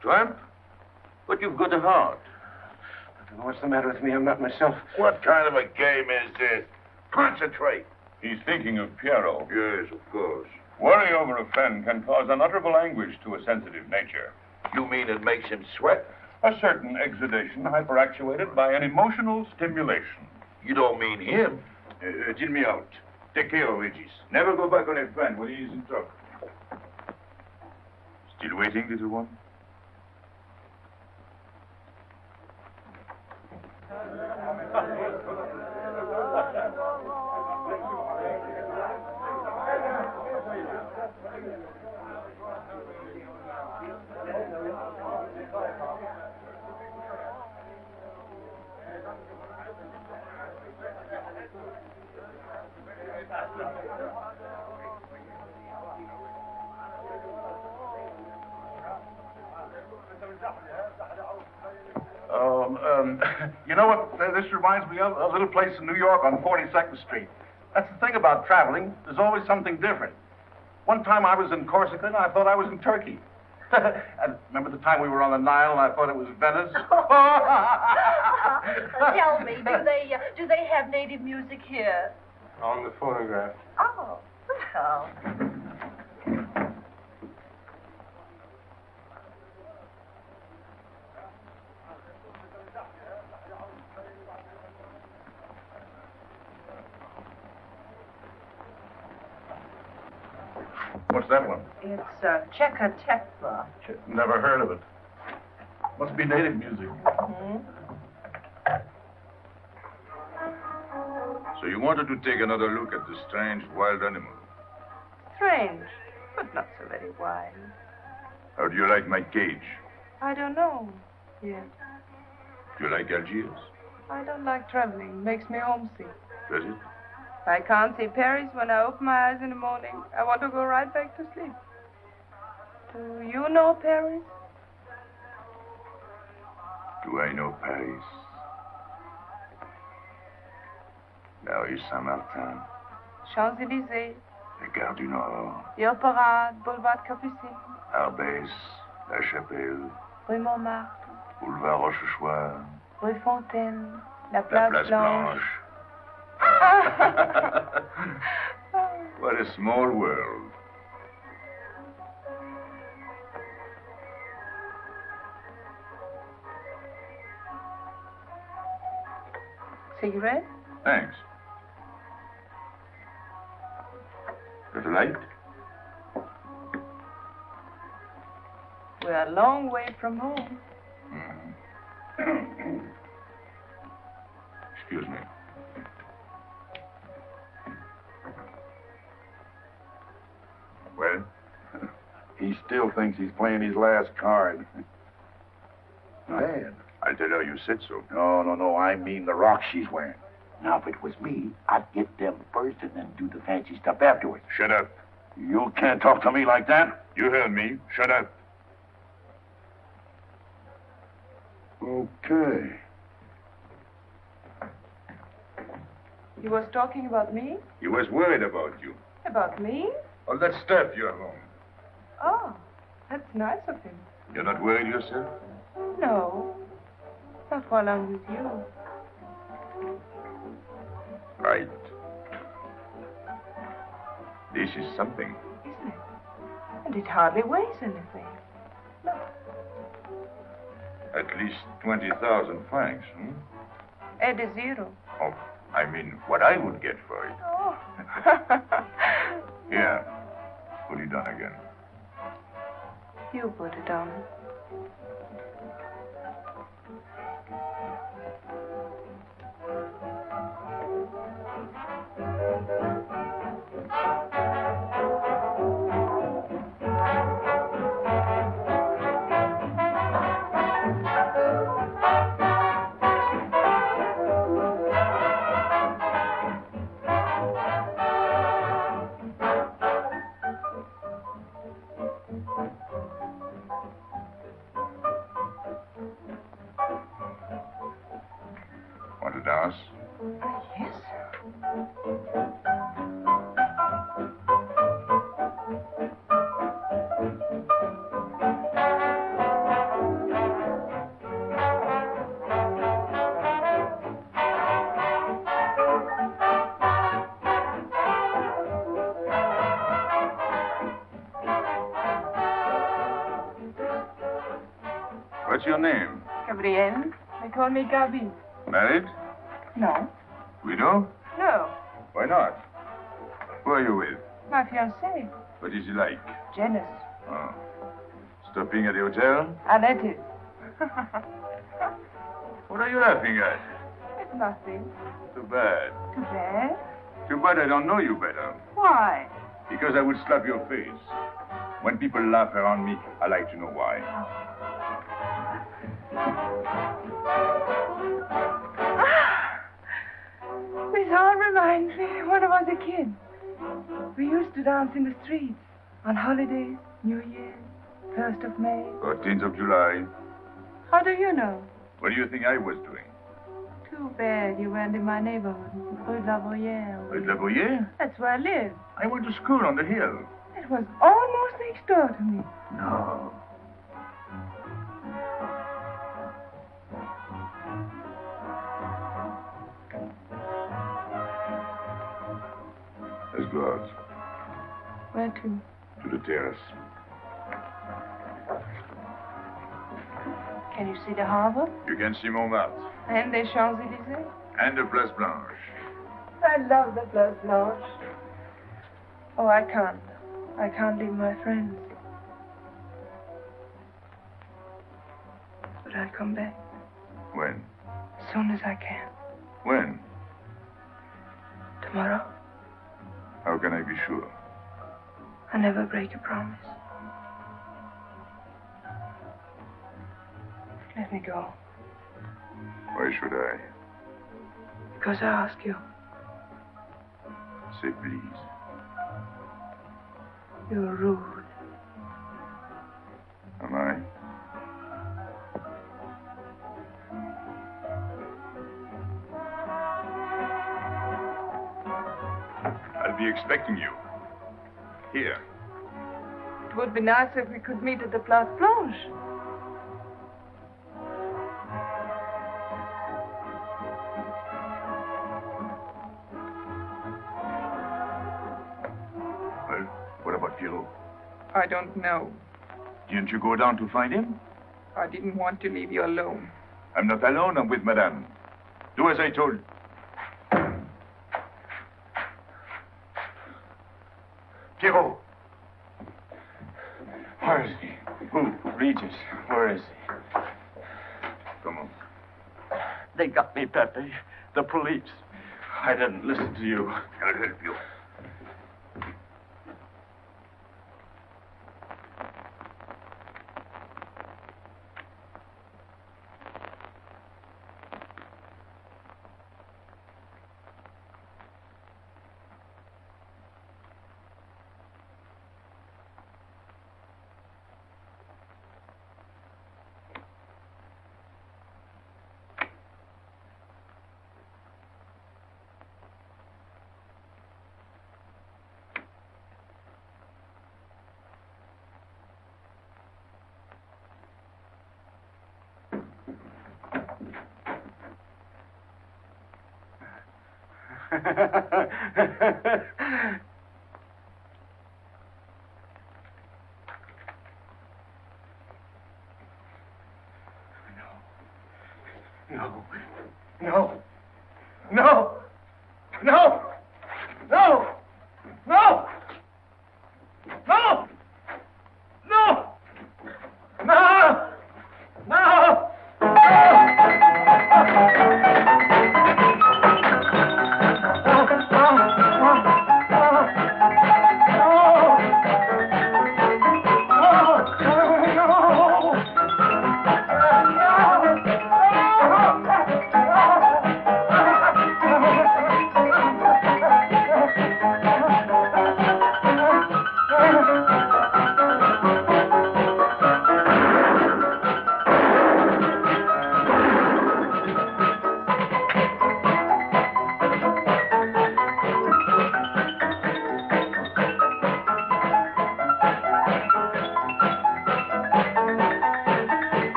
Tramp? But you've got a heart. I don't know what's the matter with me. I'm not myself. What kind of a game is this? Concentrate. He's thinking of Pierrot. Yes, of course. Worry over a friend can cause unutterable anguish to a sensitive nature. You mean it makes him sweat? A certain exudation hyperactuated by an emotional stimulation. You don't mean him? Deal me out. Take care of Regis. Never go back on a friend when he is in trouble. Still waiting, little one? You know what this reminds me of? A little place in New York on 42nd Street. That's the thing about traveling. There's always something different. One time I was in Corsica and I thought I was in Turkey. And remember the time we were on the Nile and I thought it was Venice? Tell me, do they have native music here? On the phonograph. Oh, well. What's that one? It's Checa Tekla. Never heard of it. Must be native music. Mm-hmm. So you wanted to take another look at the strange wild animal. Strange, but not so very wild. How do you like my cage? I don't know yet. Do you like Algiers? I don't like traveling. Makes me homesick. Does it? If I can't see Paris when I open my eyes in the morning, I want to go right back to sleep. Do you know Paris? Do I know Paris? La rue Saint-Martin, Champs-Élysées, la Gare du Nord, the Opera, Boulevard Capucine, Arbès, La Chapelle, Rue Montmartre, Boulevard Rochechouart, Rue Fontaine, la la Place, Place Blanche. What a small world. Cigarette? Thanks. Got a light? We're a long way from home. Excuse me. Well? He still thinks he's playing his last card. Bad. I'll tell her you said so. No. I mean the rock she's wearing. Now, if it was me, I'd get them first and then do the fancy stuff afterwards. Shut up. You can't talk to me like that. You heard me. Shut up. Okay. He was talking about me? He was worried about you. About me? All that stuff you have on. Oh, that's nice of him. You're not worried yourself? No, not while I'm with you. Right. This is something. Isn't it? And it hardly weighs anything. Look. At least 20,000 francs, hmm? Ed is zero. Oh, I mean, what I would get for it. Oh. Here. Put it on again. You put it on. Want to dance? Yes. What's your name? Gabrielle. They call me Gaby. Married? No. Widow? No. Why not? Who are you with? My fiancé. What is he like? Jealous. Oh. Stopping at the hotel? I let it. What are you laughing at? It's nothing. Too bad. Too bad. Too bad I don't know you better. Why? Because I would slap your face. When people laugh around me, I like to know why. This all reminds me when I was a kid. We used to dance in the streets on holidays, New Year, 1st of May. 14th of July. How do you know? What do you think I was doing? Too bad you weren't in my neighborhood, Rue de la Bruyère. Rue de la Bruyère? That's where I live. I went to school on the hill. It was almost next door to me. No. Let's go out. Where to? To the terrace. Can you see the harbor? You can see Montmartre. And the Champs-Élysées? And the Place Blanche. I love the Place Blanche. Oh, I can't. I can't leave my friends. But I'll come back. When? As soon as I can. When? Tomorrow. How can I be sure? I never break a promise. Let me go. Why should I? Because I ask you. Say please. You're rude. Am I? I'll be expecting you. Here. It would be nice if we could meet at the Place Blanche. Well, what about Pierrot? I don't know. Didn't you go down to find him? I didn't want to leave you alone. I'm not alone. I'm with Madame. Do as I told. Pierrot. Where is he? Who? Regis. Where is he? Come on. They got me, Pepe. The police. I didn't listen to you. I'll help you. No. No. No. No. No. No. No. No. No. No.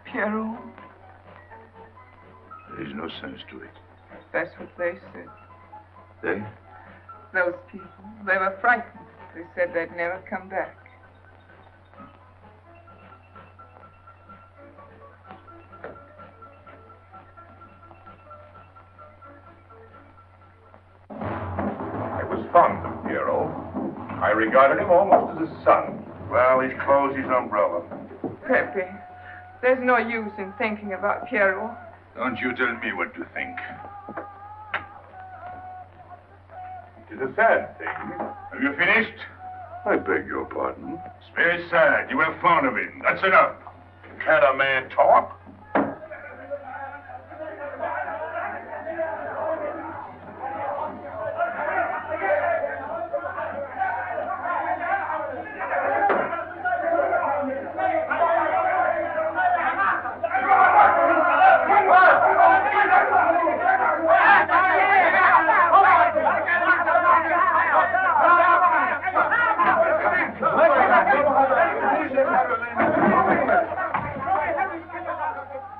Pierrot, There is no sense to it. that's what they said. They? Those people, they were frightened. They said they'd never come back. I was fond of Pierrot. I regarded him almost as a son. Well, he's closed his umbrella. Pepe, there's no use in thinking about Pierrot. Don't you tell me what to think. It is a sad thing. Have you finished? I beg your pardon. It's very sad. You were fond of him. That's enough. Can a man talk?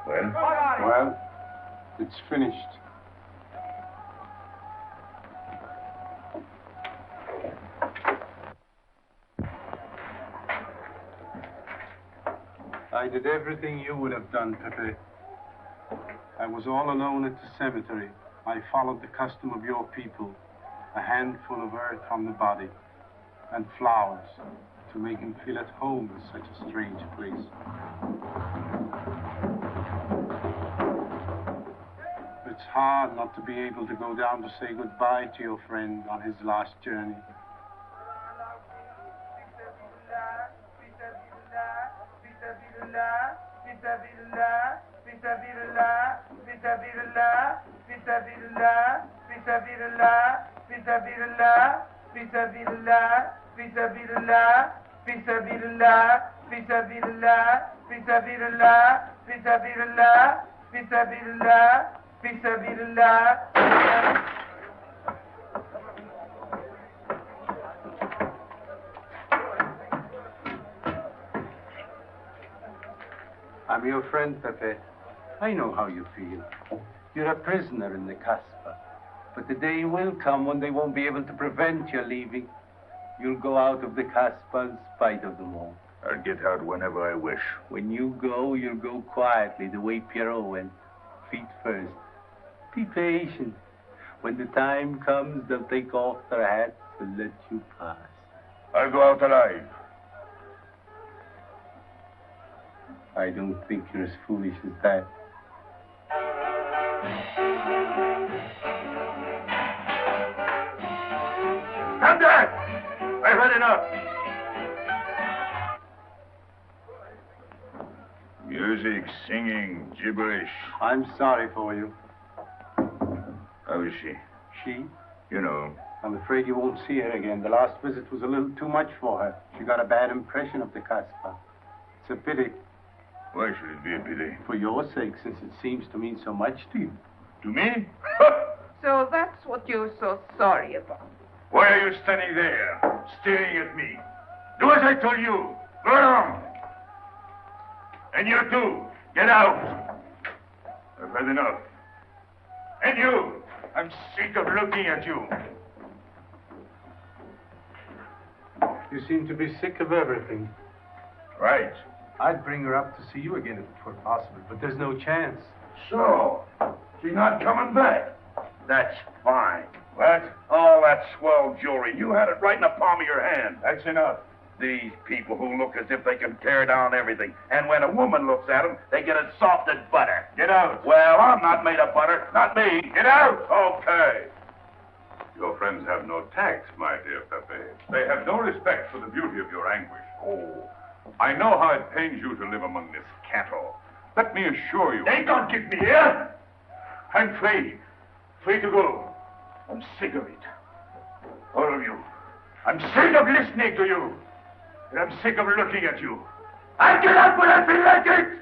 Well, it's finished. I did everything you would have done, Pepe. I was all alone at the cemetery. I followed the custom of your people, a handful of earth on the body, and flowers to make him feel at home in such a strange place. It's hard not to be able to go down to say goodbye to your friend on his last journey. I'm your friend, Pepe. I know how you feel. You're a prisoner in the Casbah. But the day will come when they won't be able to prevent your leaving. You'll go out of the Casbah in spite of them all. I'll get out whenever I wish. When you go, you'll go quietly, the way Pierrot went. Feet first. Be patient. When the time comes, they'll take off their hats and let you pass. I'll go out alive. I don't think you're as foolish as that. Stand there! I had enough. Music, singing, gibberish. I'm sorry for you. How is she? She? You know. I'm afraid you won't see her again. The last visit was a little too much for her. She got a bad impression of the Casbah. It's a pity. Why should it be a pity? For your sake, since it seems to mean so much to you. To me? So that's what you're so sorry about. Why are you standing there, staring at me? Do as I told you. Go on. And you too. Get out. I've had enough. And you. I'm sick of looking at you. You seem to be sick of everything. Right. I'd bring her up to see you again if it were possible, but there's no chance. So, she's not coming back. That's fine. What? All that swell jewelry. You had it right in the palm of your hand. That's enough. These people who look as if they can tear down everything. And when a woman looks at them, they get it soft as butter. Get out. Well, I'm not made of butter. Not me. Get out. Okay. Your friends have no tact, my dear Pepe. They have no respect for the beauty of your anguish. Oh. I know how it pains you to live among this cattle. Let me assure you... They don't get me here. I'm free. Free to go. I'm sick of it. All of you. I'm sick of listening to you. And I'm sick of looking at you. I'll get out when I feel like it.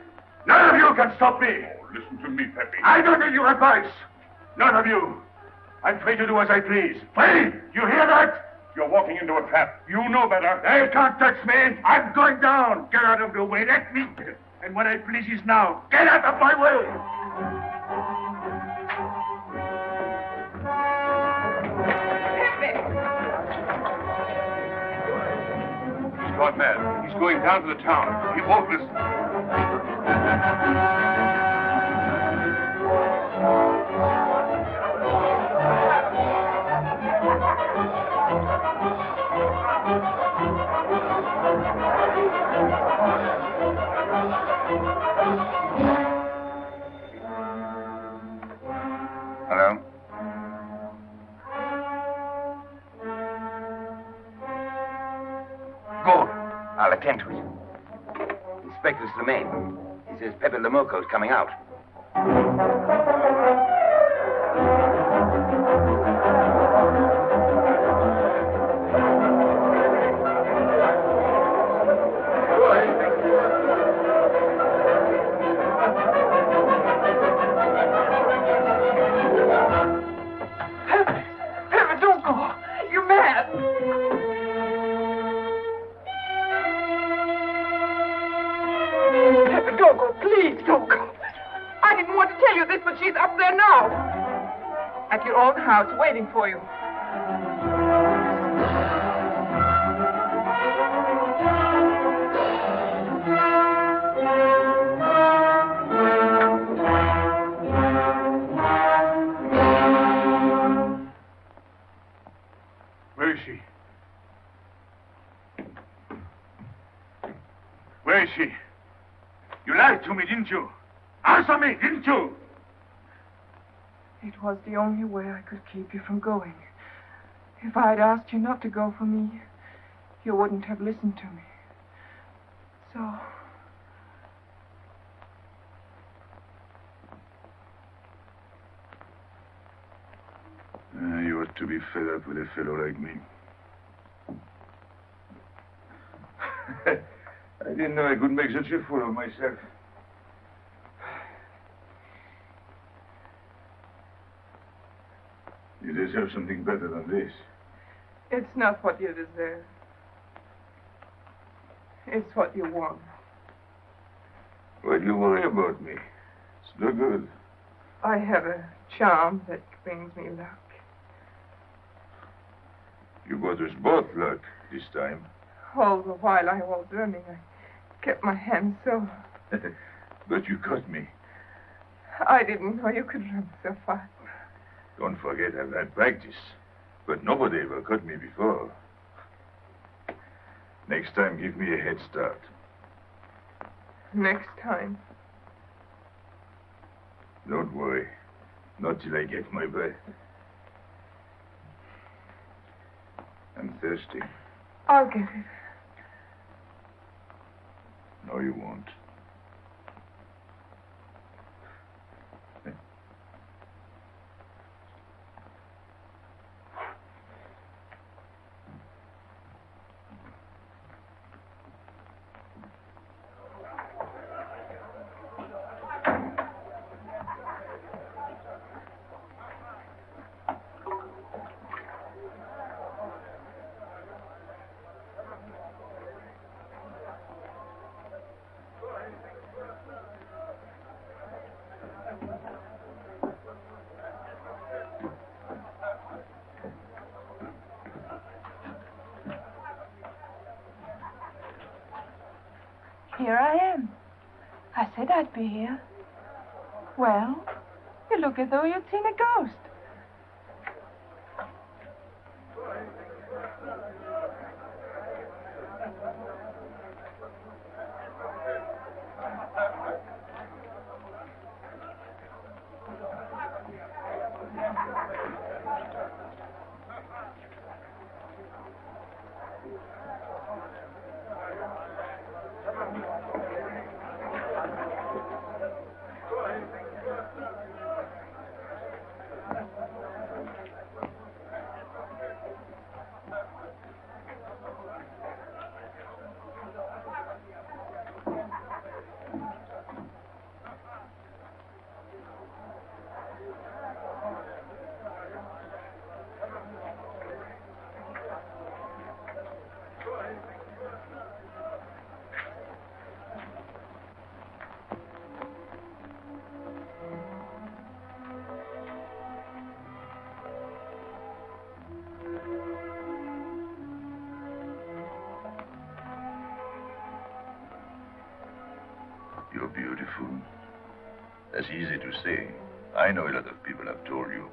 None of you can stop me. Oh, listen to me, Pepe. I don't need your advice. None of you. I'm free to do as I please. Free! You hear that? You're walking into a trap. You know better. They can't touch me. I'm going down. Get out of the way. Let me. And what I please is now. Get out of my way. He's gone mad. He's going down to the town. He won't listen. Hello? Go. I'll attend to it. Inspector Slemaine. He says Pepe Lamoko is coming out. Pepe, don't go. You're mad. Pepe, don't go. Please, don't go. I didn't want to tell you this, but she's up there now. At your own house, waiting for you. Where is she? Where is she? You lied to me, didn't you? Answer me, didn't you? It was the only way I could keep you from going. If I'd asked you not to go for me, you wouldn't have listened to me. So... You ought to be fed up with a fellow like me. I didn't know I could make such a fool of myself. You deserve something better than this. It's not what you deserve. It's what you want. Why do you worry about me? It's no good. I have a charm that brings me luck. You brought us both luck this time. All the while I was running, I kept my hand so... But you caught me. I didn't know you could run so fast. Don't forget I've had practice. But nobody ever caught me before. Next time, give me a head start. Next time. Don't worry. Not till I get my breath. I'm thirsty. I'll get it. No, you won't. Here I am. I said I'd be here. Well, you look as though you'd seen a ghost. You're beautiful. That's easy to say. I know a lot of people have told you.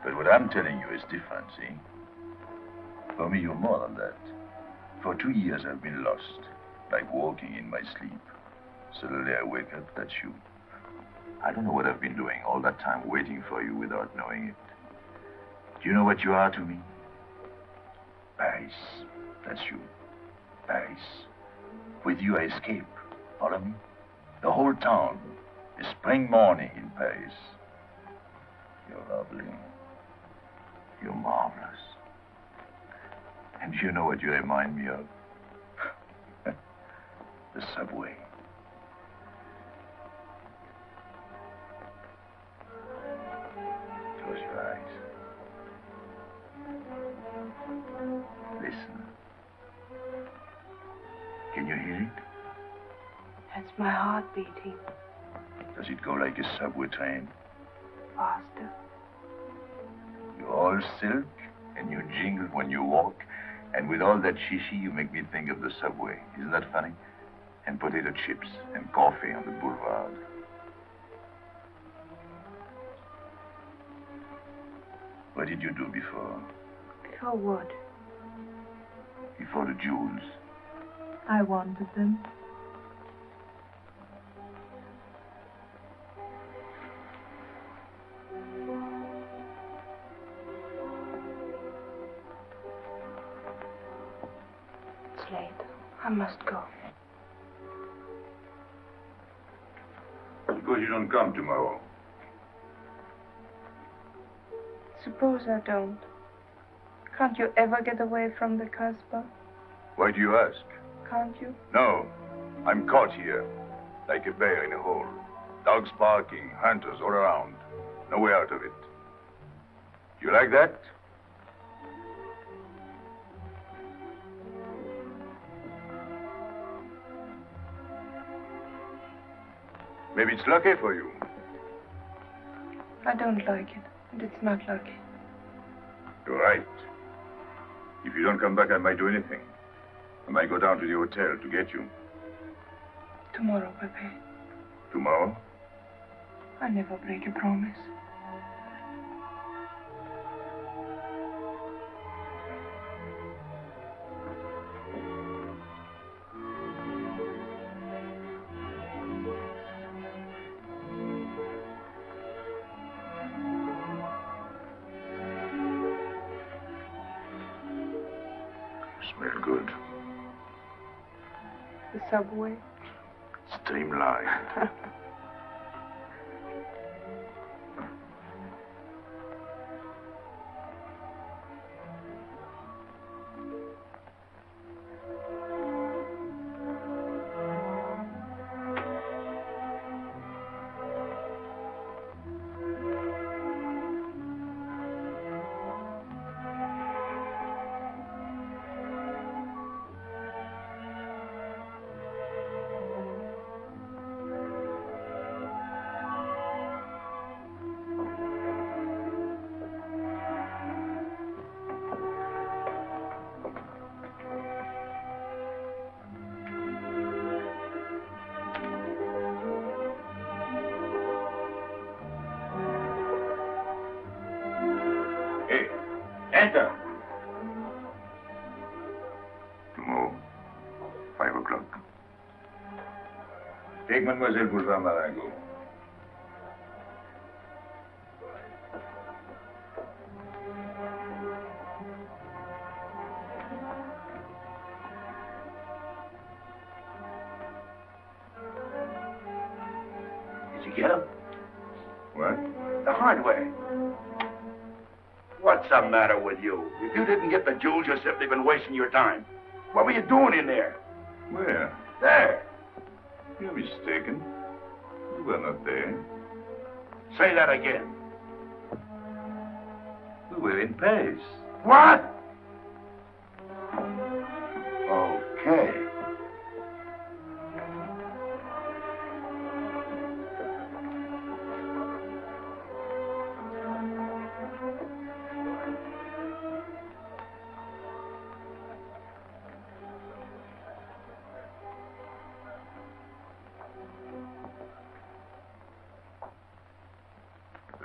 But what I'm telling you is different, see? For me, you're more than that. For 2 years, I've been lost, like walking in my sleep. Suddenly, I wake up, that's you. I don't know what I've been doing all that time waiting for you without knowing it. Do you know what you are to me? Paris. That's you. Paris. With you, I escape. Follow me? The whole town is spring morning in Paris. You're lovely. You're marvelous. And you know what you remind me of? The subway. Close your eyes. Listen. Can you hear it? That's my heart beating. Does it go like a subway train? Faster. You're all silk, and you jingle when you walk, and with all that shishi, you make me think of the subway. Isn't that funny? And potato chips and coffee on the boulevard. What did you do before? Before what? Before the jewels. I wanted them. It's late. I must go. Suppose you don't come tomorrow. Suppose I don't. Can't you ever get away from the Casbah? Why do you ask? Can't you? No. I'm caught here, like a bear in a hole. Dogs barking, hunters all around. No way out of it. You like that? Maybe it's lucky for you. I don't like it, and it's not lucky. You're right. If you don't come back, I might do anything. I might go down to the hotel to get you. Tomorrow, Pepe. Tomorrow? I never break a promise. Smell good. The subway? Streamlined. Enter. Tomorrow, 5 o'clock. Take Mademoiselle Boulevard Marengo. Did you get him? What? The hardware. What's the matter with you? If you didn't get the jewels, you've simply been wasting your time. What were you doing in there? Where? There. You're mistaken. You were not there. Say that again. We were in Paris. What? Okay.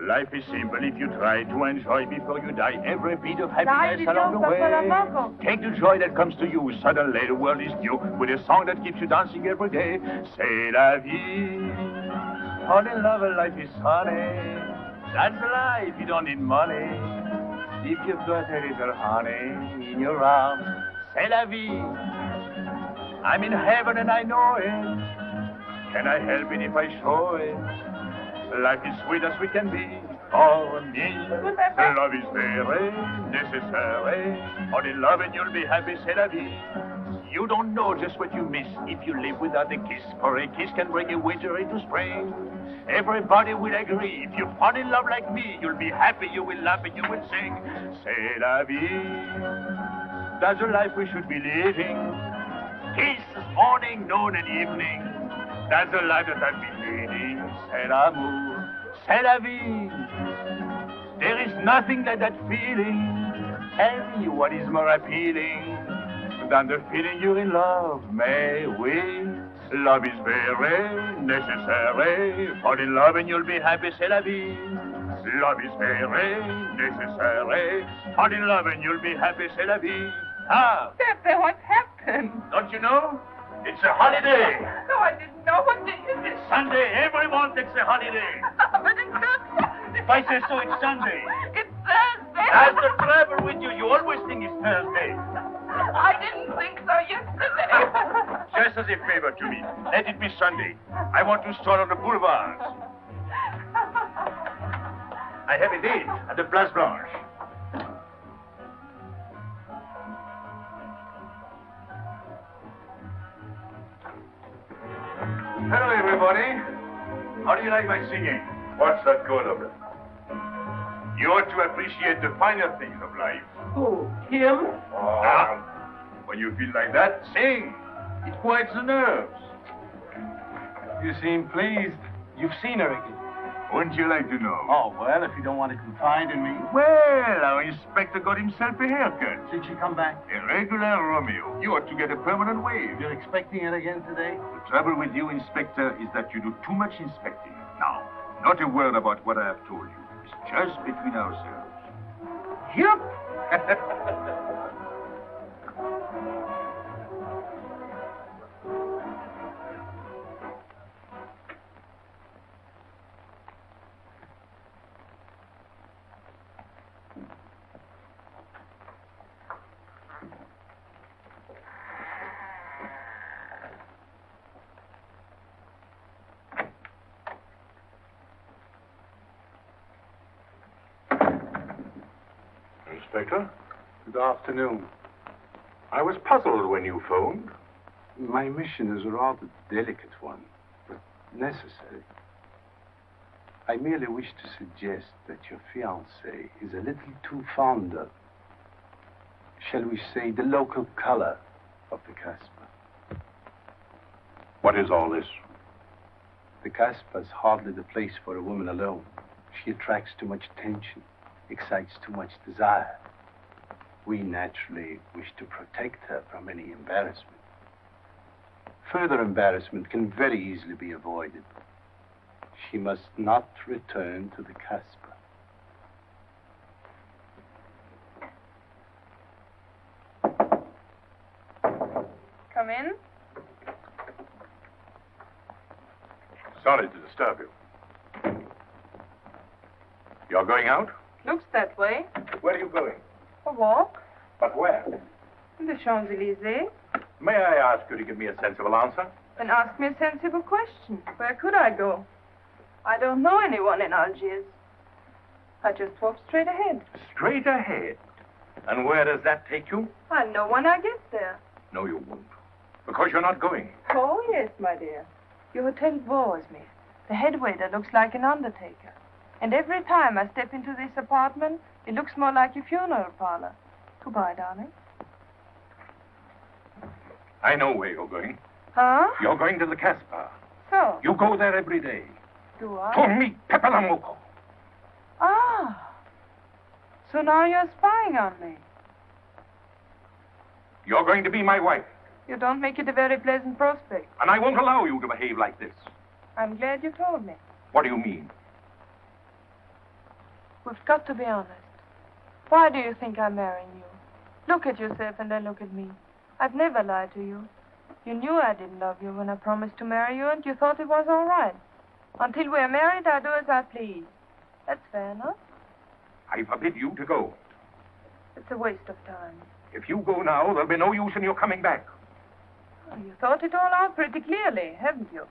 Life is simple if you try to enjoy before you die every bit of Dai, happiness along the Pepe Lamoko. way. Take the joy that comes to you. Suddenly the world is new with a song that keeps you dancing every day. C'est la vie. Fall in love, life is honey. That's life, you don't need money. If you've got a little honey in your arms, c'est la vie. I'm in heaven and I know it. Can I help it if I show it? Life is sweet as we can be. For me, love is very necessary. Fall in love and you'll be happy, c'est la vie. You don't know just what you miss if you live without a kiss. For a kiss can bring a winter into spring. Everybody will agree. If you fall in love like me, you'll be happy, you will laugh, and you will sing. C'est la vie. That's the life we should be living. Kisses morning, noon, and evening. That's the life that I've been leading. C'est l'amour, c'est la vie. There is nothing like that feeling. Tell me what is more appealing than the feeling you're in love, may we? Love is very necessary. Fall in love and you'll be happy, c'est la vie. Love is very necessary. Fall in love and you'll be happy, c'est la vie. Ah! Pepe, what happened? Don't you know? It's a holiday. No, I didn't know. What day is it? It's Sunday. Everyone takes a holiday. But it's not Sunday. If I say so, it's Sunday. It's Thursday. That's the trouble with you. You always think it's Thursday. I didn't think so yesterday. Just as a favor to me, let it be Sunday. I want to stroll on the boulevards. I have a date at the Place Blanche. Hello, everybody. How do you like my singing? What's that good of it? You ought to appreciate the finer things of life. Who? Him? Now, when you feel like that, sing. It quiets the nerves. You seem pleased. You've seen her again. Wouldn't you like to know? Oh, well, if you don't want to confide in me. Well, our inspector got himself a haircut. Did she come back? A regular Romeo. You ought to get a permanent wave. You're expecting it again today? The trouble with you, Inspector, is that you do too much inspecting. Now, not a word about what I have told you. It's just between ourselves. Yep. Inspector. Good afternoon. I was puzzled when you phoned. My mission is a rather delicate one, but necessary. I merely wish to suggest that your fiancée is a little too fond of, shall we say, the local color of the Casbah. What is all this? The Casbah is hardly the place for a woman alone. She attracts too much attention, excites too much desire. We naturally wish to protect her from any embarrassment. Further embarrassment can very easily be avoided. She must not return to the Casbah. Come in. Sorry to disturb you. You're going out? Looks that way. Where are you going? A walk. But where? In the Champs-Élysées. May I ask you to give me a sensible answer? Then ask me a sensible question. Where could I go? I don't know anyone in Algiers. I just walk straight ahead. Straight ahead? And where does that take you? I know when I get there. No, you won't. Because you're not going. Oh, yes, my dear. Your hotel bores me. The head waiter looks like an undertaker. And every time I step into this apartment, it looks more like a funeral parlor. Goodbye, darling. I know where you're going. Huh? You're going to the Casbah. So? You go there every day. Do I? To meet Pepe Lamoko. Ah. So now you're spying on me. You're going to be my wife. You don't make it a very pleasant prospect. And I won't allow you to behave like this. I'm glad you told me. What do you mean? We've got to be honest. Why do you think I'm marrying you? Look at yourself and then look at me. I've never lied to you. You knew I didn't love you when I promised to marry you, and you thought it was all right. Until we're married, I do as I please. That's fair enough. I forbid you to go. It's a waste of time. If you go now, there'll be no use in your coming back. Oh, you thought it all out pretty clearly, haven't you?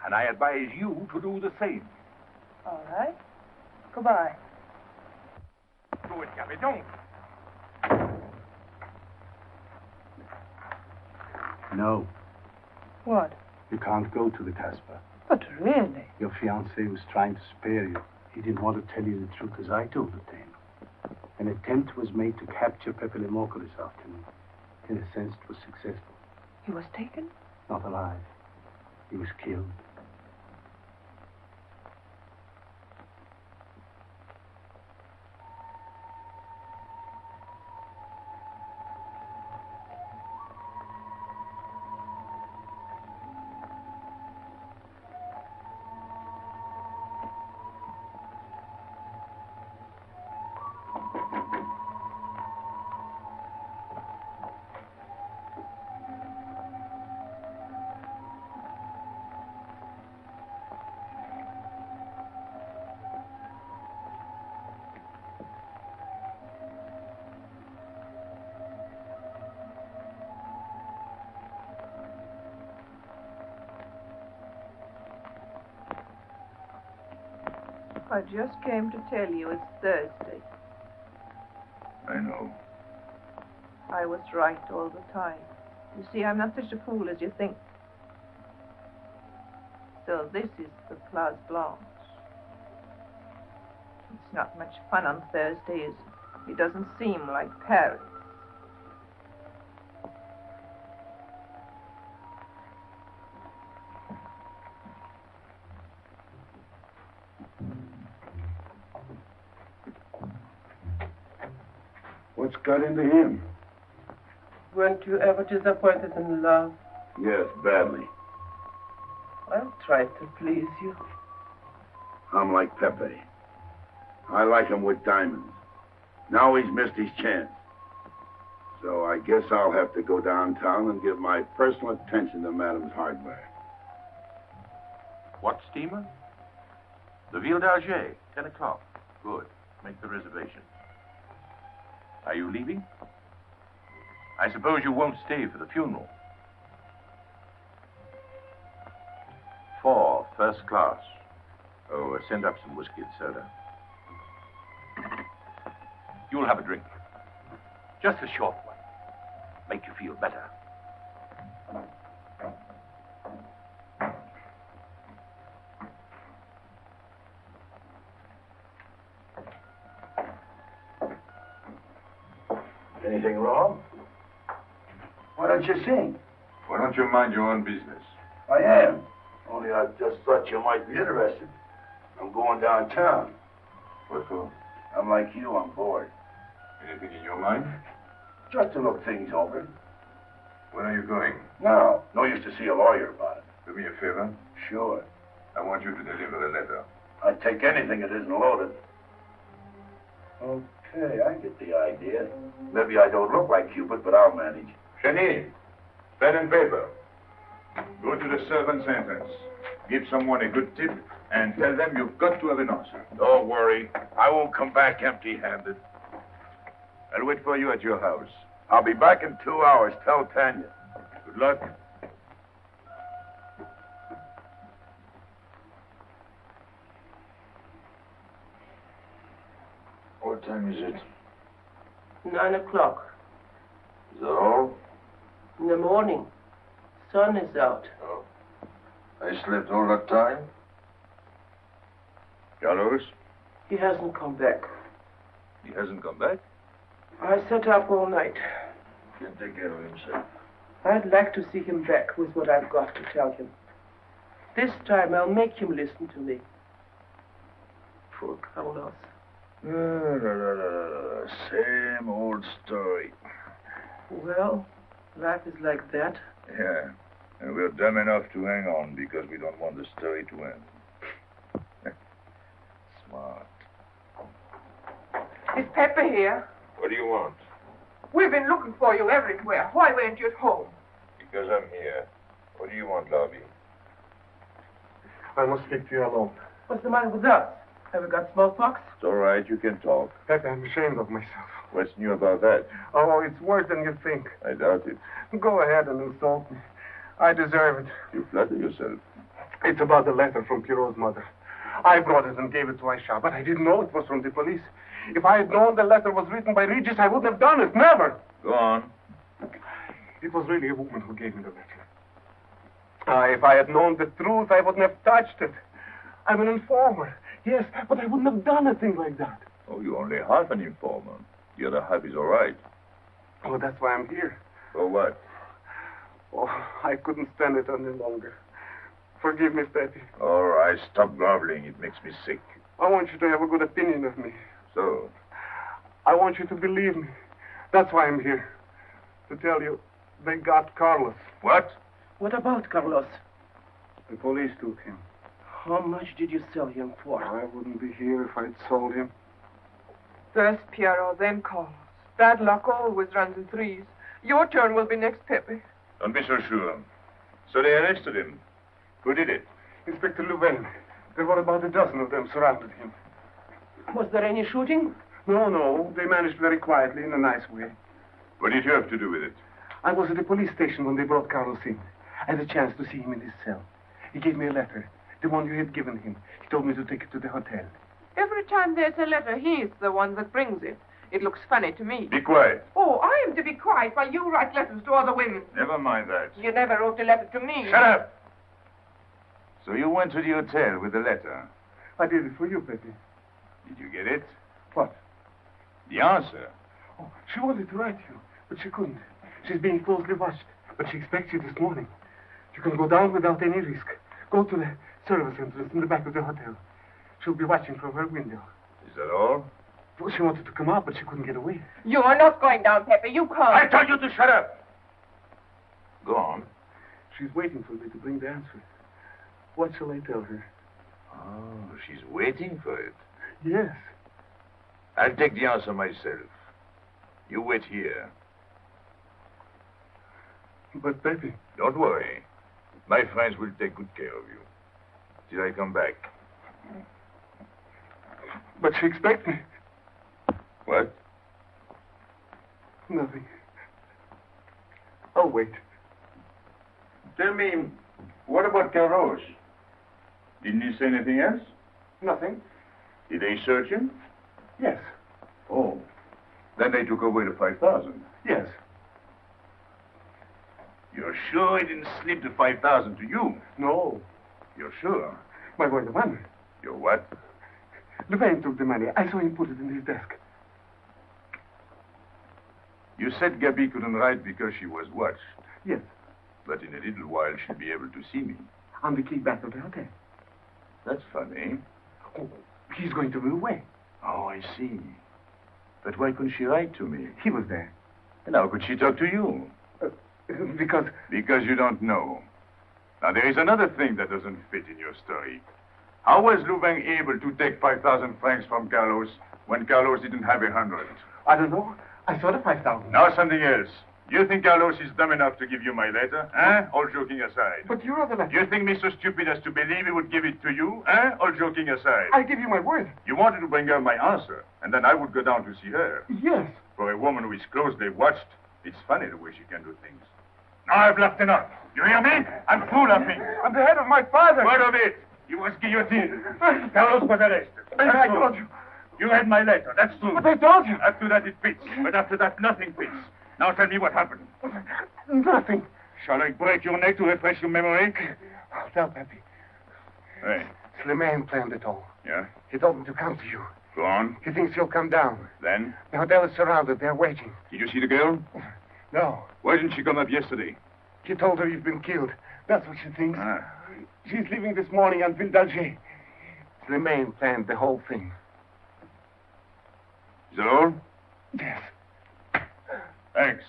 And I advise you to do the same. All right. Goodbye. Do it, Gaby, don't. No, What? you can't go to the Casbah. But really? Your fiancé was trying to spare you. He didn't want to tell you the truth as I told it to him. An attempt was made to capture Pepe Lamoko this afternoon. In a sense, it was successful. He was taken? Not alive. He was killed. I just came to tell you it's Thursday. I know. I was right all the time. You see, I'm not such a fool as you think. So this is the Place Blanche. It's not much fun on Thursday, is it? It doesn't seem like Paris. What's got into him? Weren't you ever disappointed in love? Yes, badly. I'll try to please you. I'm like Pepe. I like him with diamonds. Now he's missed his chance. So I guess I'll have to go downtown and give my personal attention to Madame's hardware. What steamer? The Ville d'Alger, 10 o'clock. Good. Make the reservation. Are you leaving? I suppose you won't stay for the funeral. 4, first class. Oh, send up some whiskey and soda. You'll have a drink. Just a short one. Make you feel better. Anything wrong? Why don't you sing? Why don't you mind your own business? I am. Only I just thought you might be interested. I'm going downtown. What for? I'm like you, I'm bored. Anything in your mind? Just to look things over. When are you going? No, no use to see a lawyer about it. Do me a favor. Sure. I want you to deliver a letter. I'd take anything that isn't loaded. Okay, I get the idea. Maybe I don't look like Cupid, but I'll manage. Hedy, pen and paper. Go to the servant's entrance. Give someone a good tip and tell them you've got to have an answer. Don't worry. I won't come back empty-handed. I'll wait for you at your house. I'll be back in 2 hours. Tell Tanya. Good luck. What time is it? 9 o'clock. Is that all? In the morning. Sun is out. Oh. I slept all that time? Carlos? He hasn't come back. He hasn't come back? I sat up all night. He can take care of himself. I'd like to see him back with what I've got to tell him. This time I'll make him listen to me. Poor Carlos. Same old story. Well, life is like that. Yeah. And we're dumb enough to hang on because we don't want the story to end. Smart. Is Pepe here? What do you want? We've been looking for you everywhere. Why weren't you at home? Because I'm here. What do you want, Lobby? I must speak to you alone. What's the matter with us? Have we got smallpox? It's all right. You can talk. Pepe, I'm ashamed of myself. What's new about that? Oh, it's worse than you think. I doubt it. Go ahead and insult me. I deserve it. You flatter yourself. It's about the letter from Pierrot's mother. I brought it and gave it to Aisha, but I didn't know it was from the police. If I had known the letter was written by Regis, I wouldn't have done it. Never. Go on. It was really a woman who gave me the letter. If I had known the truth, I wouldn't have touched it. I'm an informer. Yes, but I wouldn't have done a thing like that. Oh, you're only half an informer. The other half is all right. Oh, that's why I'm here. For what? Oh, I couldn't stand it any longer. Forgive me, Pepe. All right, stop groveling. It makes me sick. I want you to have a good opinion of me. So? I want you to believe me. That's why I'm here. To tell you, they got Carlos. What? What about Carlos? The police took him. How much did you sell him for? I wouldn't be here if I'd sold him. First Pierrot, then Carlos. Bad luck always runs in threes. Your turn will be next, Pepe. Don't be so sure. So they arrested him. Who did it? Inspector Louvain. There were about a dozen of them surrounded him. Was there any shooting? No. They managed very quietly in a nice way. What did you have to do with it? I was at the police station when they brought Carlos in. I had a chance to see him in his cell. He gave me a letter, the one you had given him. He told me to take it to the hotel. Every time there's a letter, he's the one that brings it. It looks funny to me. Be quiet. Oh, I am to be quiet while you write letters to other women. Never mind that. You never wrote a letter to me. Shut up! So you went to the hotel with the letter. I did it for you, Pepe. Did you get it? What? The answer. Oh, she wanted to write you, but she couldn't. She's being closely watched, but she expects you this morning. You can go down without any risk. Go to the service entrance in the back of the hotel. She'll be watching from her window. Is that all? Well, she wanted to come out, but she couldn't get away. You are not going down, Pepe. You can't. I told you to shut up. Go on. She's waiting for me to bring the answer. What shall I tell her? Oh, she's waiting for it. Yes. I'll take the answer myself. You wait here. But, Pepe... Don't worry. My friends will take good care of you. Till I come back. But she expects me. What? Nothing. I'll wait. Tell me, what about Carlos? Didn't he say anything else? Nothing. Did they search him? Yes. Oh. Then they took away the 5,000. Yes. You're sure he didn't slip the 5,000 to you? No. You're sure? My word of honor. Your what? Louvain took the money. I saw him put it in his desk. You said Gaby couldn't write because she was watched. Yes. But in a little while, she'll be able to see me. On the key back of the hotel. That's funny. Oh, he's going to be away. Oh, I see. But why couldn't she write to me? He was there. And how could she talk to you? Because... Because you don't know. Now, there is another thing that doesn't fit in your story. How was Louvain able to take 5,000 francs from Carlos when Carlos didn't have 100? I don't know. I saw the 5,000. Now something else. You think Carlos is dumb enough to give you my letter? Eh? All joking aside. But you are the letter. You think me so stupid as to believe he would give it to you? Eh? All joking aside. I give you my word. You wanted to bring her my answer, and then I would go down to see her. Yes. For a woman who is closely watched, it's funny the way she can do things. Now I've laughed enough. You hear me? I'm through laughing. I'm the head of my father. Word of it. You was guillotined. Carlos was arrested. I told you. You read my letter, that's true. But I told you. After that it fits, but after that nothing fits. Now tell me what happened. Nothing. Shall I break your neck to refresh your memory? I'll tell Pepe. Hey. Lamarr planned it all. Yeah? He told me to come to you. Go on. He thinks you'll come down. Then? The hotel is surrounded. They're waiting. Did you see the girl? No. Why didn't she come up yesterday? She told her you've been killed. That's what she thinks. Ah. She's leaving this morning on Ville d'Alger. Lamarr planned the whole thing. Is that all? Yes. Thanks.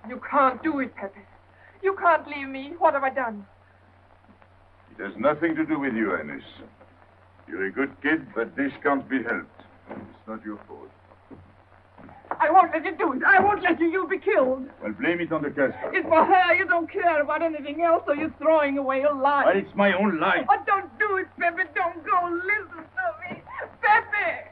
You can't do it, Pepe. You can't leave me. What have I done? It has nothing to do with you, Ines. You're a good kid, but this can't be helped. It's not your fault. I won't let you do it. I won't let you. You'll be killed. Well, blame it on the Casbah. It's for her. You don't care about anything else, so you're throwing away your life. Well, it's my own life. Oh, don't do it, Pepe. Don't go. Listen to me. Pepe!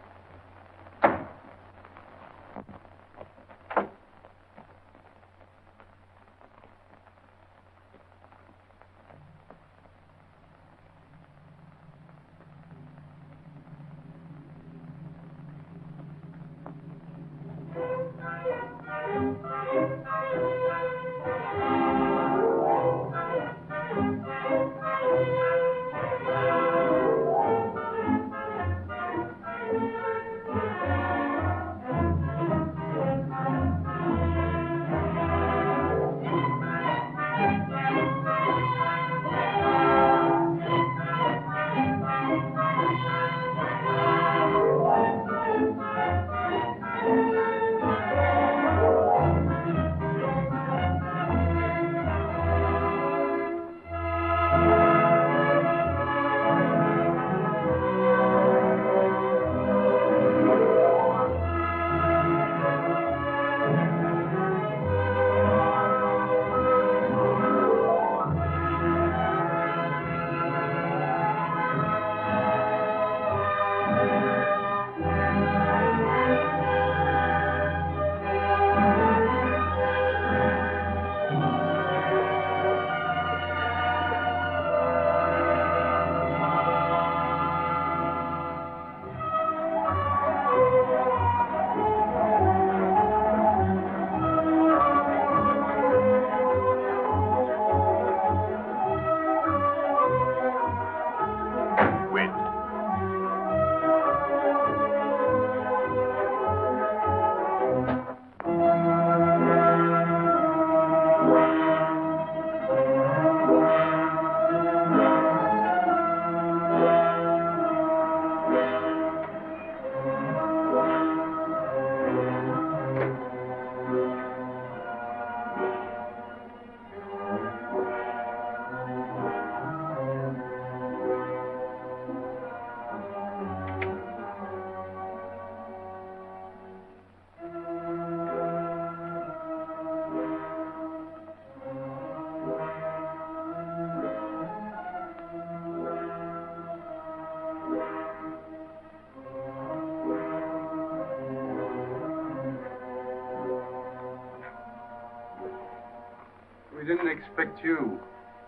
We didn't expect you.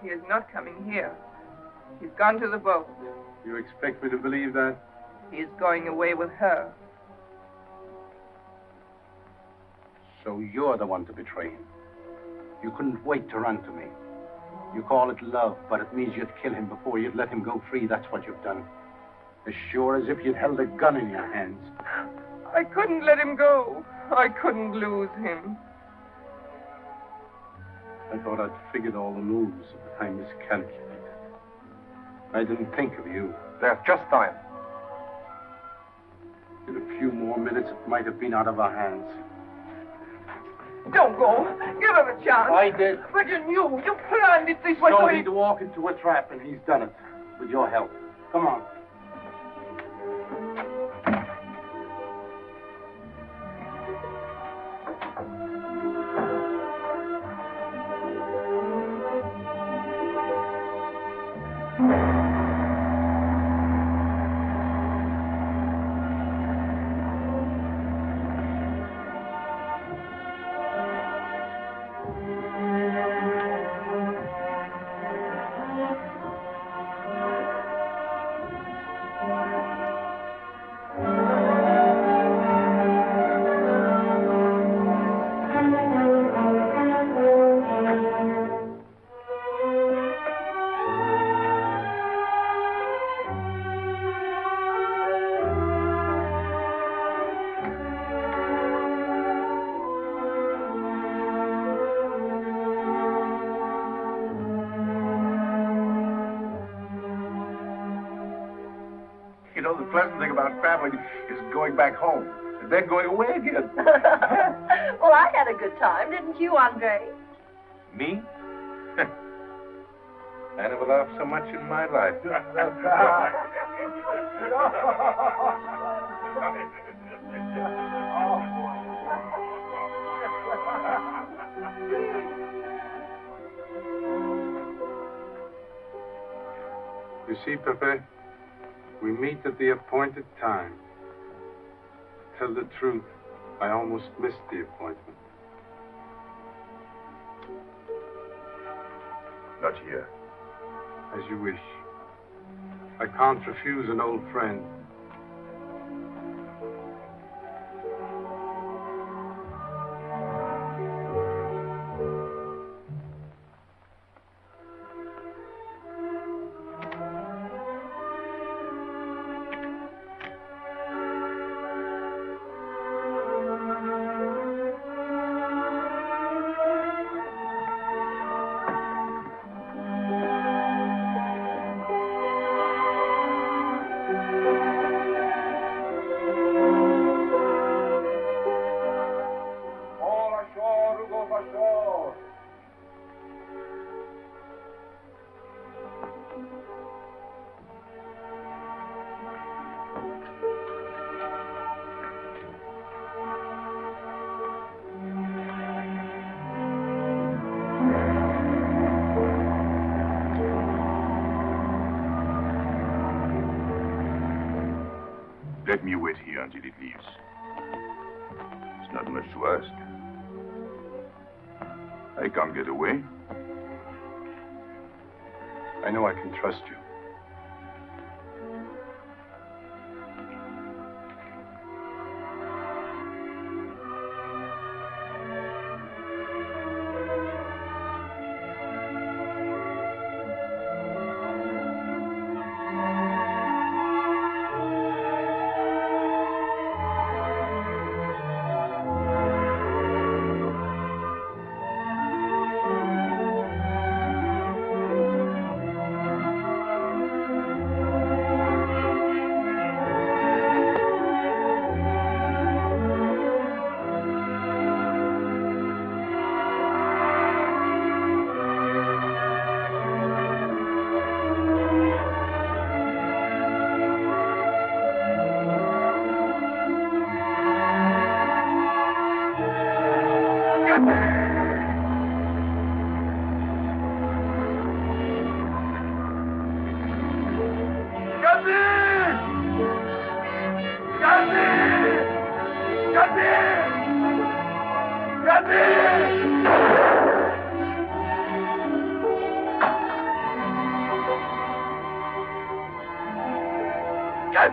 He is not coming here. He's gone to the boat. You expect me to believe that? He is going away with her. So you're the one to betray him. You couldn't wait to run to me. You call it love, but it means you'd kill him before you'd let him go free. That's what you've done. As sure as if you'd held a gun in your hands. I couldn't let him go. I couldn't lose him. I thought I'd figured all the moves of the time miscalculated. I didn't think of you. There's just time. In a few more minutes, it might have been out of our hands. Don't go. Give him a chance. I did. But you knew. You planned it this way. So he'd walk into a trap, and he's done it. With your help. Come on. You know, the pleasant thing about traveling is going back home and then going away again. Well, I had a good time, didn't you, Andre? Me? I never laughed so much in my life. You see, Pepe, we meet at the appointed time. To tell the truth, I almost missed the appointment. Not here. As you wish. I can't refuse an old friend. Let me wait here until it leaves. It's not much to ask. I can't get away. I know I can trust you.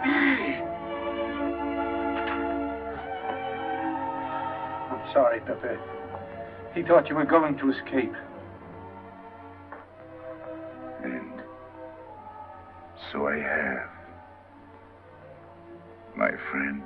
Gaby! I'm sorry, Pepe. He thought you were going to escape. And so I have. My friend.